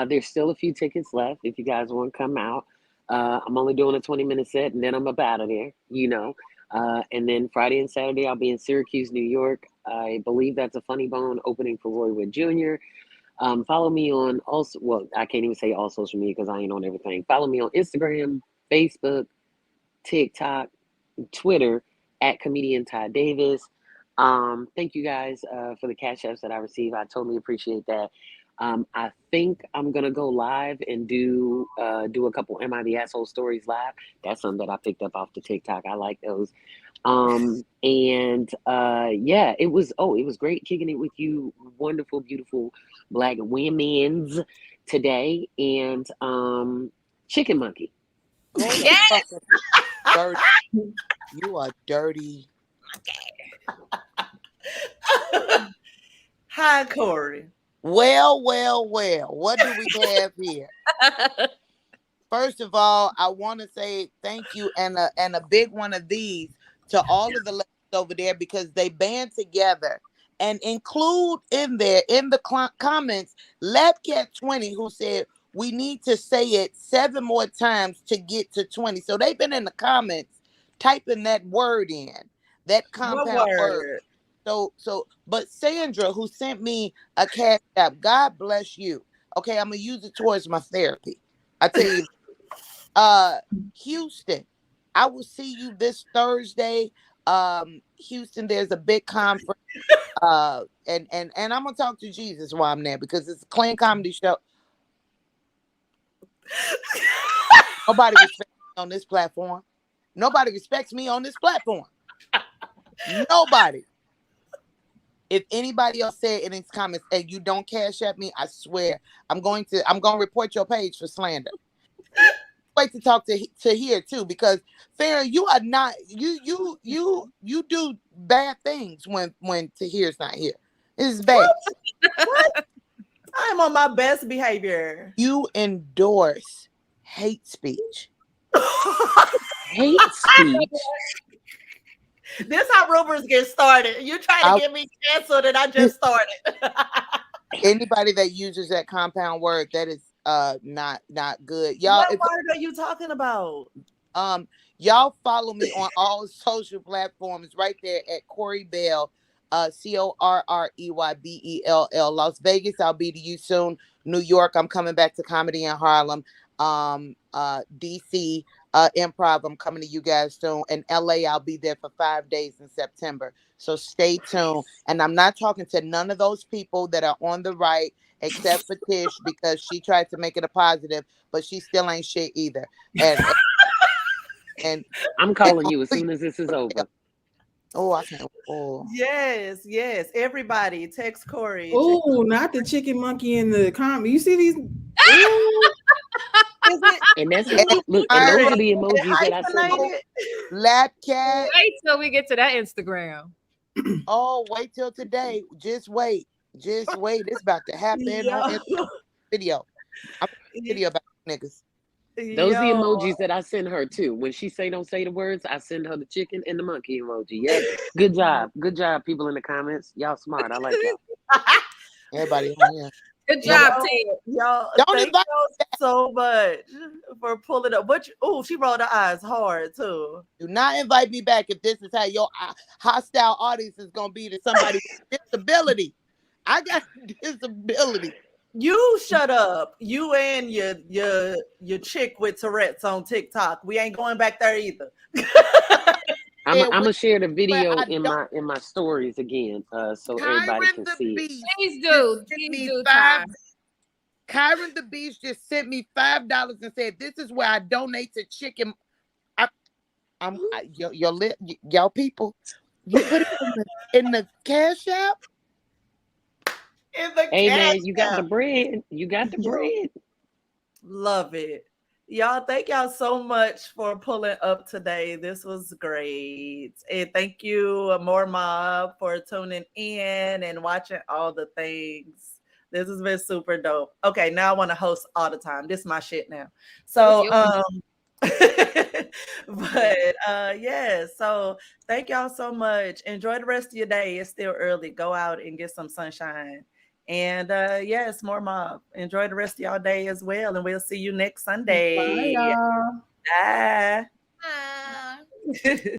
There's still a few tickets left if you guys want to come out. I'm only doing a 20-minute set and then I'm up out of there, and then Friday and Saturday I'll be in Syracuse, New York. I believe that's a Funny Bone opening for Roy Wood Jr. Follow me on I can't even say all social media because I ain't on everything. Follow me on Instagram, Facebook, TikTok, Twitter at Comedian Ty Davis. Thank you guys for the cash apps that I received. I totally appreciate that. I think I'm gonna go live and do a couple Am I the Asshole stories live. That's something that I picked up off the TikTok. I like those. Yeah, it was great kicking it with you, wonderful, beautiful Black women's today, and Chicken Monkey. Yes! Dirty. You are dirty. Hi, Corey. Well. What do we have here? First of all, I want to say thank you and a big one of these to all of the ladies over there, because they band together and include in there in the comments Labcat20, who said we need to say it 7 more times to get to 20. So they've been in the comments typing that word in, that compound word. But Sandra, who sent me a Cashapp, God bless you. Okay, I'm gonna use it towards my therapy. I tell you, Houston, I will see you this Thursday. Houston, there's a big conference. And I'm gonna talk to Jesus while I'm there, because it's a clean comedy show. Nobody respects me on this platform. Nobody respects me on this platform. Nobody. If anybody else said in its comments, "Hey, you don't cash at me," I swear I'm going to report your page for slander. Wait to talk to here too, because Farren, you are not you do bad things when TAHIR'S not here. This is bad. What? I'm on my best behavior. You endorse hate speech. Hate speech. This how rumors get started. You try to get me canceled, and I just started. Anybody that uses that compound word, that is not good. Y'all, what word are you talking about? Y'all follow me on all social platforms right there at Correy Bell, CORREYBELL. Las Vegas, I'll be to you soon. New York, I'm coming back to comedy in Harlem. DC, improv, I'm coming to you guys soon. And LA, I'll be there for 5 days in September. So stay tuned. And I'm not talking to none of those people that are on the right, except for Tish, because she tried to make it a positive, but she still ain't shit either. And I'm calling you as soon as this is over. Oh, I can't. Oh. Yes. Everybody, text Corey. Oh, not the chicken monkey in the comment. You see these? And that's look, and those are the emojis that I sent. Labcat. Wait till we get to that Instagram. Oh, wait till today. Just wait. It's about to happen. Video. I'm video about niggas. Those are the emojis that I send her too. When she don't say the words, I send her the chicken and the monkey emoji. Yeah. Good job, people in the comments. Y'all smart. I like y'all. Everybody on here. Good job, team. Y'all, don't thank invite y'all so much for pulling up. But she rolled her eyes hard too. Do not invite me back if this is how your hostile audience is gonna be to somebody with disability. I got a disability. You shut up. You and your chick with Tourette's on TikTok. We ain't going back there either. I'm gonna share the video in my stories again, so everybody can see it. Please do. Kyron the Beast just sent me $5 and said, "This is where I donate to chicken." Y'all people, you put it in the Cashapp. Hey man, you got the bread. Love it. Y'all, thank y'all so much for pulling up today. This was great. And thank you, MooreMods, for tuning in and watching all the things. This has been super dope. Okay, now I want to host all the time. This is my shit now. So so thank y'all so much. Enjoy the rest of your day. It's still early. Go out and get some sunshine. And MooreMods, enjoy the rest of y'all day as well. And we'll see you next Sunday. Bye, y'all. Bye.